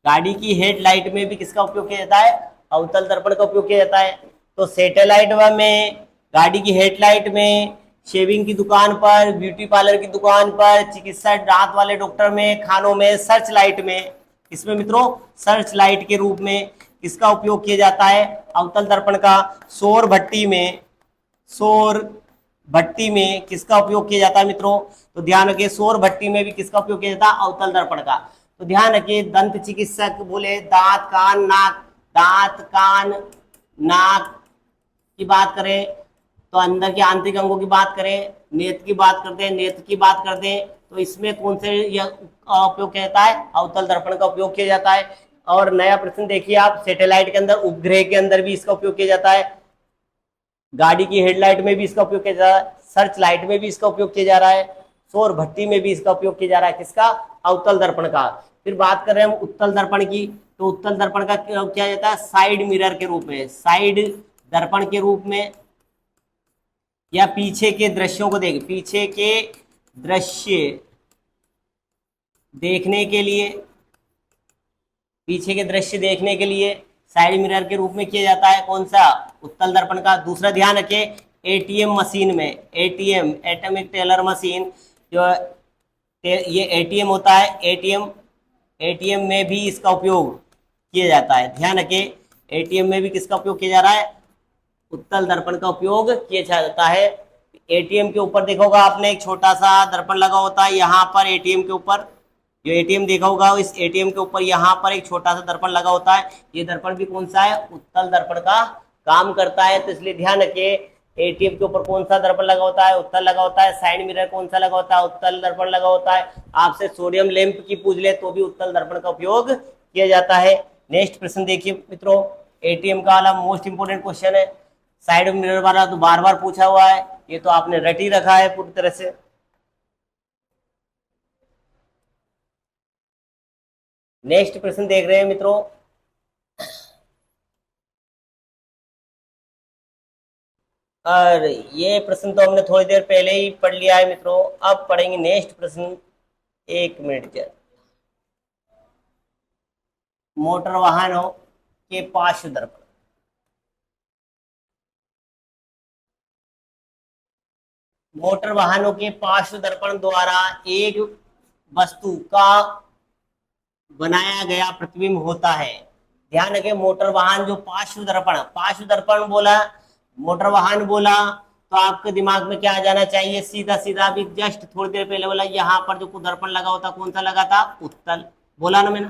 गाड़ी की हेडलाइट में भी किसका उपयोग किया जाता है? अवतल दर्पण का उपयोग किया जाता है। तो सैटेलाइट में, गाड़ी की हेडलाइट में, शेविंग की दुकान पर, ब्यूटी पार्लर की दुकान पर, चिकित्सा दांत वाले डॉक्टर में, खानों में, सर्च लाइट में, इसमें मित्रों सर्च लाइट के रूप में किसका उपयोग किया जाता है? अवतल दर्पण का। सौर भट्टी में, सौर भट्टी में किसका उपयोग किया जाता है मित्रों? तो ध्यान रखिए, सौर भट्टी में भी किसका उपयोग किया जाता है? अवतल दर्पण का। तो ध्यान रखिए, दंत चिकित्सक बोले दांत कान नाक, दांत कान नाक की बात करें तो अंदर के आंतरिक अंगों की बात करें, नेत्र की बात करते हैं, नेत्र की बात करते हैं, तो इसमें कौन से यह उपयोग किया जाता है? अवतल दर्पण का उपयोग किया जाता है। और नया प्रश्न देखिए आप, सैटेलाइट के अंदर, उपग्रह के अंदर भी इसका उपयोग किया जाता है, गाड़ी की हेडलाइट में भी इसका उपयोग किया जा रहा है, सर्च लाइट में भी इसका उपयोग किया जा रहा है, सौर भट्टी में भी इसका उपयोग किया जा रहा है। किसका? अवतल दर्पण का। फिर बात कर रहे हैं हम उत्तल दर्पण की, तो उत्तल दर्पण का क्या जाता है? साइड मिरर के रूप में, साइड दर्पण के रूप में, या पीछे के दृश्यों को देख, पीछे के दृश्य देखने के लिए, पीछे के दृश्य देखने के लिए साइड मिरर के रूप में किया जाता है। कौन सा? उत्तल दर्पण का। दूसरा ध्यान रखिए, एटीएम मशीन में, एटीएम एटॉमिक टेलर मशीन, जो ये एटीएम होता है, एटीएम, एटीएम में भी इसका उपयोग किया जाता है। ध्यान रखिए, एटीएम में भी किसका उपयोग किया जा रहा है? उत्तल दर्पण का उपयोग किया जाता है। एटीएम के ऊपर देखोगा आपने एक छोटा सा दर्पण लगा होता है, यहाँ पर एटीएम के ऊपर, जो एटीएम देखा होगा, इस एटीएम के ऊपर यहाँ पर एक छोटा सा दर्पण लगा होता है। ये दर्पण भी कौन सा है? उत्तल दर्पण का काम करता है। तो इसलिए ध्यान रखिए, एटीएम के ऊपर कौन सा दर्पण लगा होता है? उत्तल लगा होता है। साइड मिरर कौन सा लगा होता है? उत्तल दर्पण लगा होता है। आपसे सोडियम लैंप की पूछ ले तो भी उत्तल दर्पण का उपयोग किया जाता है। नेक्स्ट प्रश्न देखिए मित्रों, एटीएम का वाला मोस्ट इंपोर्टेंट क्वेश्चन है, साइड मिरर वाला तो बार बार पूछा हुआ है, ये तो आपने रट ही रखा है पूरी तरह से। नेक्स्ट प्रश्न देख रहे हैं मित्रों, और ये प्रश्न तो हमने थोड़ी देर पहले ही पढ़ लिया है मित्रों। अब पढ़ेंगे नेक्स्ट प्रश्न, एक मिनट के। मोटर वाहनों के पार्श्व दर्पण, मोटर वाहनों के पार्श्व दर्पण द्वारा एक वस्तु का बनाया गया प्रतिबिंब होता है। ध्यान रखें, मोटर वाहन जो पार्श्व दर्पण, पार्श्व दर्पण बोला, मोटर वाहन बोला, तो आपके दिमाग में क्या आ जाना चाहिए? सीधा सीधा भी जस्ट थोड़ी देर पहले बोला, यहाँ पर जो दर्पण लगा होता कौन सा लगा था? उत्तल। बोला ना मैंने,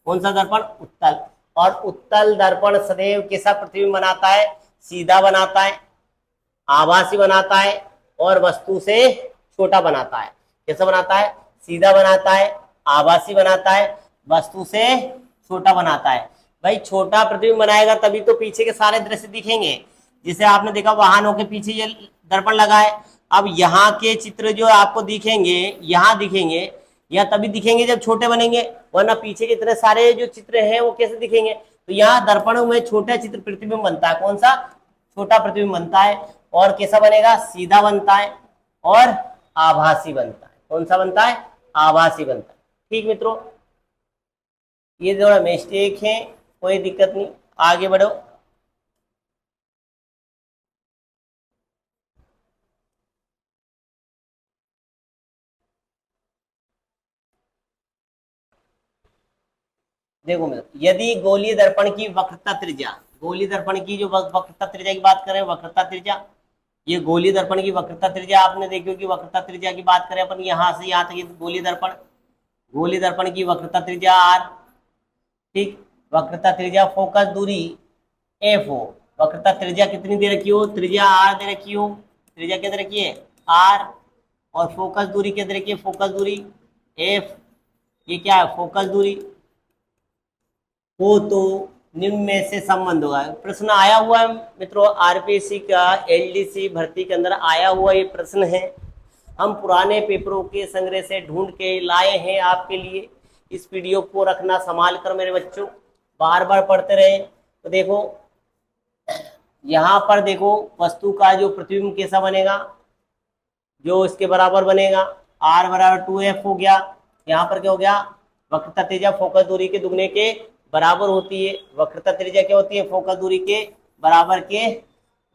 कौन सा दर्पण? उत्तल। और उत्तल दर्पण सदैव कैसा प्रतिबिंब बनाता है? सीधा बनाता है, आभासी बनाता है, और वस्तु से छोटा बनाता है। कैसा बनाता है? सीधा बनाता है, आभासी बनाता है, वस्तु से छोटा बनाता है। भाई छोटा प्रतिबिंब बनाएगा तभी तो पीछे के सारे दृश्य दिखेंगे। जिसे आपने देखा वाहनों के पीछे ये दर्पण लगा है, अब यहाँ के चित्र जो आपको दिखेंगे, यहाँ दिखेंगे, या तभी दिखेंगे जब छोटे बनेंगे, वरना पीछे के इतने सारे जो चित्र हैं वो कैसे दिखेंगे? तो यहाँ दर्पणों में छोटा चित्र प्रतिबिंब बनता है। कौन सा? छोटा प्रतिबिंब बनता है। और कैसा बनेगा? सीधा बनता है और आभासी बनता है। कौन सा बनता है? आभासी बनता है। ठीक मित्रों, ये थोड़ा मिस्टेक है, कोई दिक्कत नहीं, आगे बढ़ो। देखो मेरे, यदि गोलीय दर्पण की वक्रता त्रिज्या, गोलीय दर्पण की जो वक्रता त्रिज्या की बात करें, वक्रता त्रिज्या, ये गोलीय दर्पण की वक्रता त्रिज्या आपने देखी होगी। वक्रता त्रिज्या की बात करें अपन, यहां से यहां तक गोलीय दर्पण, गोलीय दर्पण की वक्रता त्रिज्या आर, ठीक। वक्रता त्रिज्या, फोकस दूरी एफ हो, वक्रता त्रिज्या कितनी दे रखी हो, त्रिज्या आर दे रखी हो, त्रिज्या क्या दे रखी है, आर, और फोकस दूरी क्या दे रखी है, फोकस दूरी एफ, ये क्या है, फोकस दूरी हो, तो निम्न में से संबंध होगा। प्रश्न आया हुआ है मित्रों, आरपीएससी का एलडीसी भर्ती के अंदर आया हुआ ये प्रश्न है, हम पुराने पेपरों के संग्रह से ढूंढ के लाए हैं आपके लिए। इस वीडियो को रखना संभाल कर मेरे बच्चों, बार बार पढ़ते रहे। तो देखो यहां पर देखो, वस्तु का जो प्रतिबिंब कैसा बनेगा, जो इसके बराबर बनेगा, r बराबर 2f हो गया। यहाँ पर क्या हो गया, वक्रता त्रिज्या फोकस दूरी के दुगने के बराबर होती है। वक्रता त्रिज्या क्या होती है, फोकस दूरी के बराबर के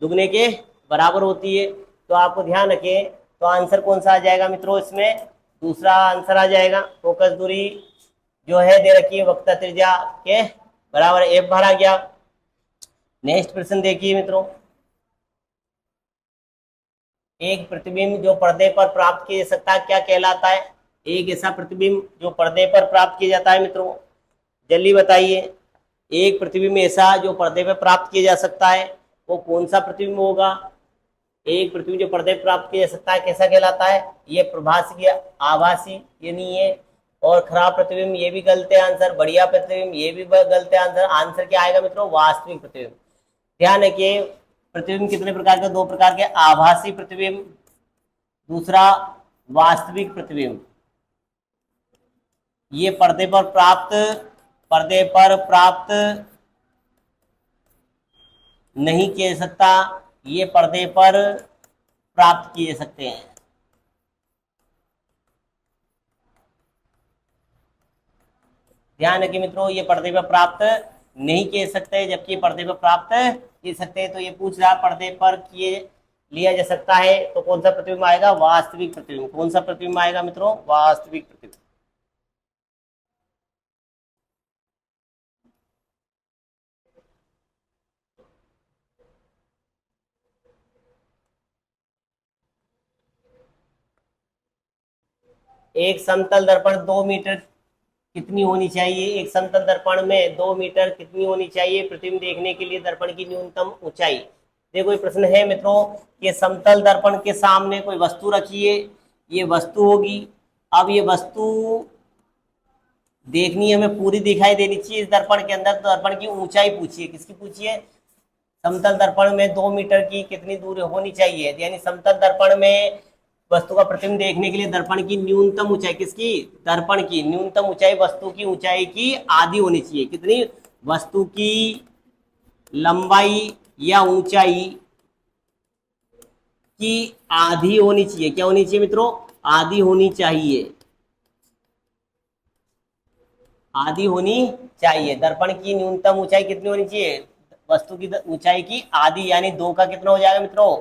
दुगने के बराबर होती है। तो आपको ध्यान रखें, तो आंसर कौन सा आ जाएगा मित्रों, इसमें दूसरा आंसर आ जाएगा। फोकस दूरी जो है दे रखी है वक्रता त्रिज्या के बराबर f भरा गया। नेक्स्ट प्रश्न देखिए मित्रों, एक प्रतिबिंब जो पर्दे पर प्राप्त किया जा सकता है क्या कहलाता है। एक ऐसा प्रतिबिंब जो पर्दे पर प्राप्त किया जाता है मित्रों, जल्दी बताइए। एक प्रतिबिंब ऐसा जो पर्दे पर प्राप्त किया जा सकता है, वो कौन सा प्रतिबिंब होगा। एक प्रतिबिंब जो पर्दे पर प्राप्त किया जा सकता है कैसा कहलाता है, ये प्रभासी या आभासी, ये नहीं है। और खराब प्रतिबिंब, ये भी गलत है आंसर। बढ़िया प्रतिबिंब, ये भी गलत है आंसर। आंसर क्या आएगा मित्रों, वास्तविक प्रतिबिंब। ध्यान रखिए, प्रतिबिंब कितने प्रकार के, दो प्रकार के, आभासी प्रतिबिंब, दूसरा वास्तविक प्रतिबिंब। ये पर्दे पर प्राप्त नहीं किया जा सकता, ये पर्दे पर प्राप्त किए जा सकते हैं। ध्यान रखिए मित्रों, ये पर्दे पर प्राप्त नहीं किए सकते, जबकि पर्दे पर प्राप्त किए सकते हैं। तो ये पूछ रहा पर्दे पर किए लिया जा सकता है, तो कौन सा प्रतिबिंब आएगा, वास्तविक प्रतिबिंब। कौन सा प्रतिबिंब आएगा मित्रों, वास्तविक प्रतिबिंब। एक समतल दर्पण 2 मीटर कितनी होनी चाहिए, एक समतल दर्पण में 2 मीटर कितनी होनी चाहिए प्रतिबिंब देखने के लिए दर्पण की न्यूनतम ऊंचाई। देखो ये प्रश्न है मित्रों कि समतल दर्पण के सामने कोई वस्तु रखी है, ये वस्तु होगी। अब ये वस्तु देखनी हमें पूरी दिखाई देनी चाहिए इस दर्पण के अंदर। तो दर्पण की ऊंचाई पूछिए, किसकी पूछिए, समतल दर्पण में 2 मीटर की कितनी दूरी होनी चाहिए, यानी समतल दर्पण में वस्तु का प्रतिबिंब देखने के लिए दर्पण की न्यूनतम ऊंचाई, किसकी, दर्पण की न्यूनतम ऊंचाई वस्तु की ऊंचाई की आधी होनी चाहिए। कितनी, वस्तु की लंबाई या ऊंचाई की आधी होनी चाहिए। क्या होनी चाहिए मित्रों, आधी होनी चाहिए, आधी होनी चाहिए। दर्पण की न्यूनतम ऊंचाई कितनी होनी चाहिए, वस्तु की ऊंचाई की आधी, यानी 2 का कितना हो जाएगा मित्रों,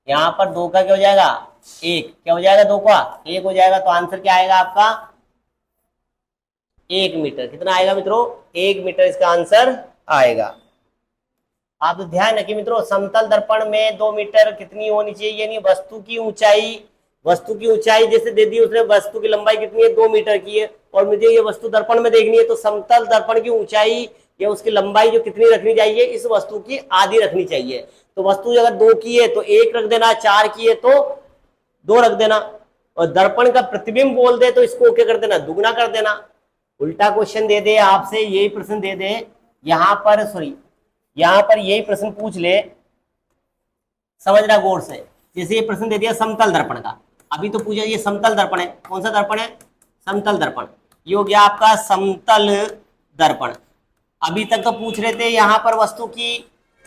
यहाँ पर 2 का क्या हो जाएगा, 1, क्या हो जाएगा, 2 का 1 हो जाएगा। तो आंसर क्या आएगा आपका, 1 मीटर। कितना आएगा मित्रों, 1 मीटर इसका आंसर आएगा। आप तो ध्यान रखिए मित्रों, समतल दर्पण में 2 मीटर कितनी होनी चाहिए, यानी वस्तु की ऊंचाई, वस्तु की ऊंचाई जैसे दे दी उसने, वस्तु की लंबाई कितनी है, 2 मीटर की है, और मुझे ये वस्तु दर्पण में देखनी है। तो समतल दर्पण की ऊंचाई या उसकी लंबाई जो कितनी रखनी चाहिए, इस वस्तु की आधी रखनी चाहिए। तो वस्तु अगर 2 की है तो 1 रख देना, 4 की है तो 2 रख देना, और दर्पण का प्रतिबिंब बोल दे तो इसको क्या कर देना, दुगना कर देना। उल्टा क्वेश्चन दे दे आपसे, यही प्रश्न दे दे यहां पर, सॉरी यहां पर यही प्रश्न पूछ ले, समझना गौर से। जैसे ये प्रश्न दे दिया समतल दर्पण का, अभी तो पूछा ये समतल दर्पण है, कौन सा दर्पण है, समतल दर्पण। ये हो गया आपका समतल दर्पण। अभी तक तो पूछ रहे थे यहाँ पर वस्तु की,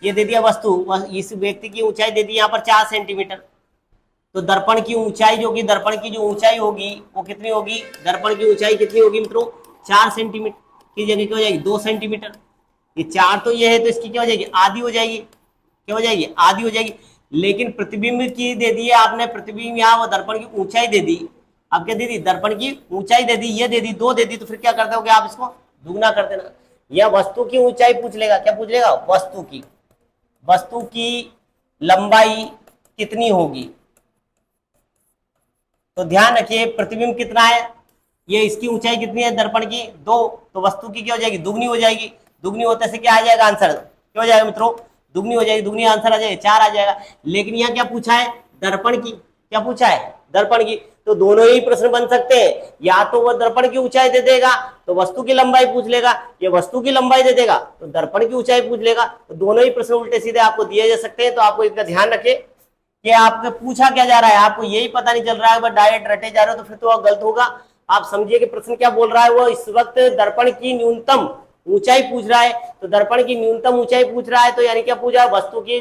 ये दे दिया वस्तु, इस व्यक्ति की ऊंचाई दे दी यहाँ पर 4 सेंटीमीटर। तो दर्पण की ऊंचाई जो होगी, दर्पण की जो ऊंचाई होगी वो कितनी होगी, दर्पण की ऊंचाई कितनी होगी मित्रों, 4 सेंटीमीटर की जगह क्या हो जाएगी, 2 सेंटीमीटर। ये 4 तो ये है, तो इसकी क्या हो जाएगी, आधी हो जाएगी। क्या हो जाएगी, आधी हो जाएगी। लेकिन प्रतिबिंब की दे दी है आपने, प्रतिबिंब यहाँ वो दर्पण की ऊंचाई दे दी। अब क्या दे दी, दर्पण की ऊंचाई दे दी, ये दे दी, 2 दे दी, तो फिर क्या करते हो आप इसको दुगना कर देना। या वस्तु की ऊंचाई पूछ लेगा, क्या पूछ लेगा, वस्तु की लंबाई कितनी होगी। तो ध्यान रखिए प्रतिबिंब कितना है, ये इसकी ऊंचाई कितनी है दर्पण की 2, तो वस्तु की क्या हो जाएगी, दुगनी हो जाएगी। दुगनी होते से क्या आ जाएगा आंसर, क्या हो जाएगा मित्रों, दुगनी हो जाएगी, दुगनी आंसर आ जाएगा 4 आ जाएगा। लेकिन यहाँ क्या पूछा है, दर्पण की, क्या पूछा है, दर्पण की। तो दोनों ही प्रश्न बन सकते हैं, या तो वह दर्पण की ऊंचाई दे देगा तो वस्तु की लंबाई पूछ लेगा, ये वस्तु की लंबाई दे देगा तो दर्पण की ऊंचाई पूछ लेगा। तो दोनों ही प्रश्न उल्टे सीधे आपको दिए जा सकते हैं। तो आपको इसका ध्यान रखें कि आपको पूछा क्या जा रहा है, आपको यही पता नहीं चल रहा है, बस डायरेक्ट रटे जा रहे हो तो फिर तो वह गलत होगा। आप समझिए कि प्रश्न क्या बोल रहा है, वो इस वक्त दर्पण की न्यूनतम ऊंचाई पूछ रहा है। तो दर्पण की न्यूनतम ऊंचाई पूछ रहा है तो यानी क्या पूछा, वस्तु की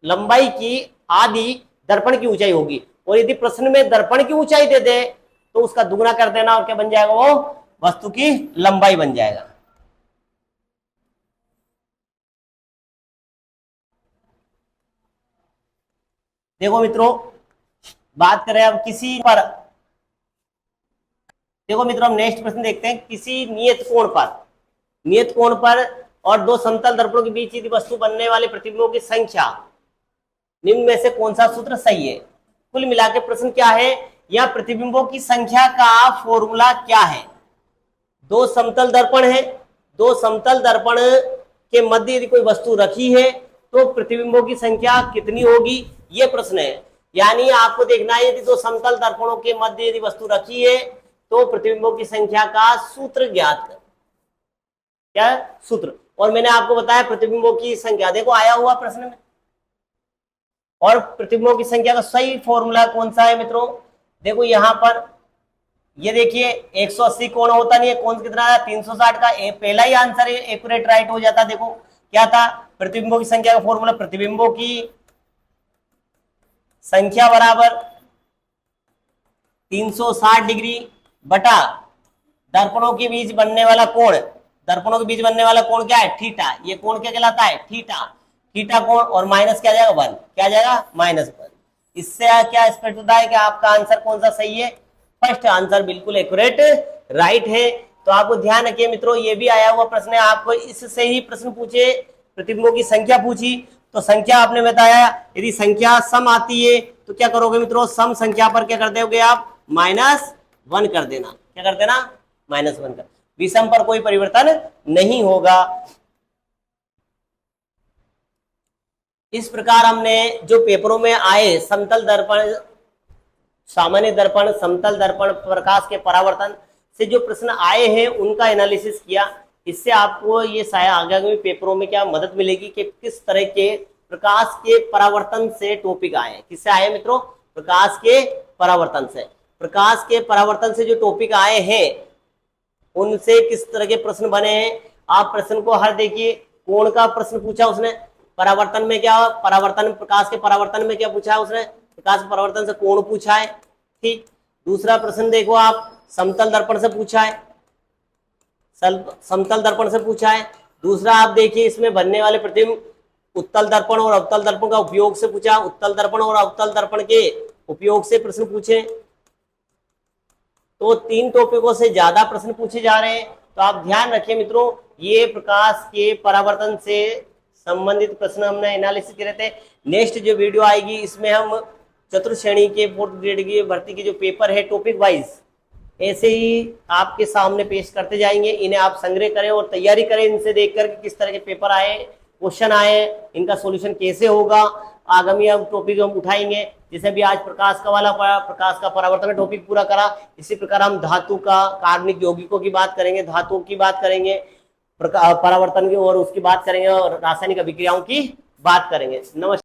लंबाई की आधी दर्पण की ऊंचाई होगी। और यदि प्रश्न में दर्पण की ऊंचाई दे दे तो उसका दुगना कर देना और क्या बन जाएगा, वो वस्तु की लंबाई बन जाएगा। देखो मित्रों, बात करें अब किसी पर, देखो मित्रों हम नेक्स्ट प्रश्न देखते हैं। किसी नियत कोण पर और दो समतल दर्पणों के बीच यदि वस्तु बनने वाले प्रतिबिंबों की संख्या, निम्न में से कौन सा सूत्र सही है। कुल मिला के प्रश्न क्या है, या प्रतिबिंबों की संख्या का फॉर्मूला क्या है। दो समतल दर्पण है, दो समतल दर्पण के मध्य यदि कोई वस्तु रखी है तो प्रतिबिंबों की संख्या कितनी होगी, ये प्रश्न है। यानी आपको देखना है यदि दो समतल दर्पणों के मध्य यदि वस्तु रखी है तो प्रतिबिंबों की संख्या का सूत्र ज्ञात कर, क्या सूत्र। और मैंने आपको बताया प्रतिबिंबों की संख्या, देखो आया हुआ प्रश्न में, और प्रतिबिंबों की संख्या का सही फॉर्मूला कौन सा है मित्रों। देखो यहां पर ये देखिए 180 कोण होता नहीं है, कोण कितना है 360 का, पहला ही आंसर एक्यूरेट राइट हो जाता। देखो क्या था, प्रतिबिंबों की संख्या का फॉर्मूला, प्रतिबिंबों की संख्या बराबर 360 डिग्री बटा दर्पणों के बीच बनने वाला कोण, दर्पणों के बीच बनने वाला कोण क्या है, थीटा। ये कोण क्या कहलाता है, थीटा। थीटा कोण और माइनस क्या जाएगा 1, क्या जाएगा -1। इससे क्या स्पष्ट होता है कि आपका आंसर कौन सा सही है, फर्स्ट आंसर बिल्कुल एक्यूरेट राइट है। तो आपको ध्यान रखिए मित्रों, ये भी आया हुआ प्रश्न है, आपको इससे ही प्रश्न पूछे, प्रतिबिंबों की संख्या पूछी तो संख्या आपने बताया, यदि संख्या सम आती है तो क्या करोगे मित्रों, सम संख्या पर क्या कर दोगे आप, -1 कर देना। क्या कर देना, -1 कर, विषम पर कोई परिवर्तन नहीं होगा। इस प्रकार हमने जो पेपरों में आए समतल दर्पण, सामान्य दर्पण, समतल दर्पण, प्रकाश के परावर्तन से जो प्रश्न आए हैं उनका एनालिसिस किया। इससे आपको ये शायद आगामी पेपरों में क्या मदद मिलेगी कि किस तरह के प्रकाश के परावर्तन से टॉपिक आए। किससे आए मित्रों, प्रकाश के परावर्तन से। प्रकाश के परावर्तन से जो टॉपिक आए हैं उनसे किस तरह के प्रश्न बने हैं। आप प्रश्न को हर देखिए, कोण का प्रश्न पूछा उसने, परावर्तन में क्या, परावर्तन, प्रकाश के परावर्तन में क्या पूछा है उसने, प्रकाश के परावर्तन से कोण पूछा है, ठीक। दूसरा प्रश्न देखो आप, समतल दर्पण से पूछा है, समतल दर्पण से पूछा है। दूसरा आप देखिए इसमें बनने वाले प्रतिबिंब, उत्तल दर्पण और अवतल दर्पण का उपयोग से पूछा, उत्तल दर्पण और अवतल दर्पण के उपयोग से प्रश्न पूछे। तो 3 टॉपिकों से ज्यादा प्रश्न पूछे जा रहे हैं। तो आप ध्यान रखिए मित्रों, ये प्रकाश के परावर्तन से संबंधित प्रश्न हमने एनालिसिस करे थे। नेक्स्ट जो वीडियो आएगी इसमें हम चतुर्थ श्रेणी के 4th ग्रेड की भर्ती के जो पेपर है टॉपिक वाइज ऐसे ही आपके सामने पेश करते जाएंगे। इन्हें आप संग्रह करें और तैयारी करें, इनसे देखकर कि किस तरह के पेपर आए, क्वेश्चन आए, इनका सॉल्यूशन कैसे होगा। आगामी हम टॉपिक हम उठाएंगे, जैसे भी आज प्रकाश का वाला प्रकाश का परावर्तन टॉपिक पूरा करा, इसी प्रकार हम धातु का, कार्बनिक यौगिकों की बात करेंगे, धातुओं की बात करेंगे, परावर्तन की और उसकी बात करेंगे, और रासायनिक अभिक्रियाओं की बात करेंगे। नमस्कार।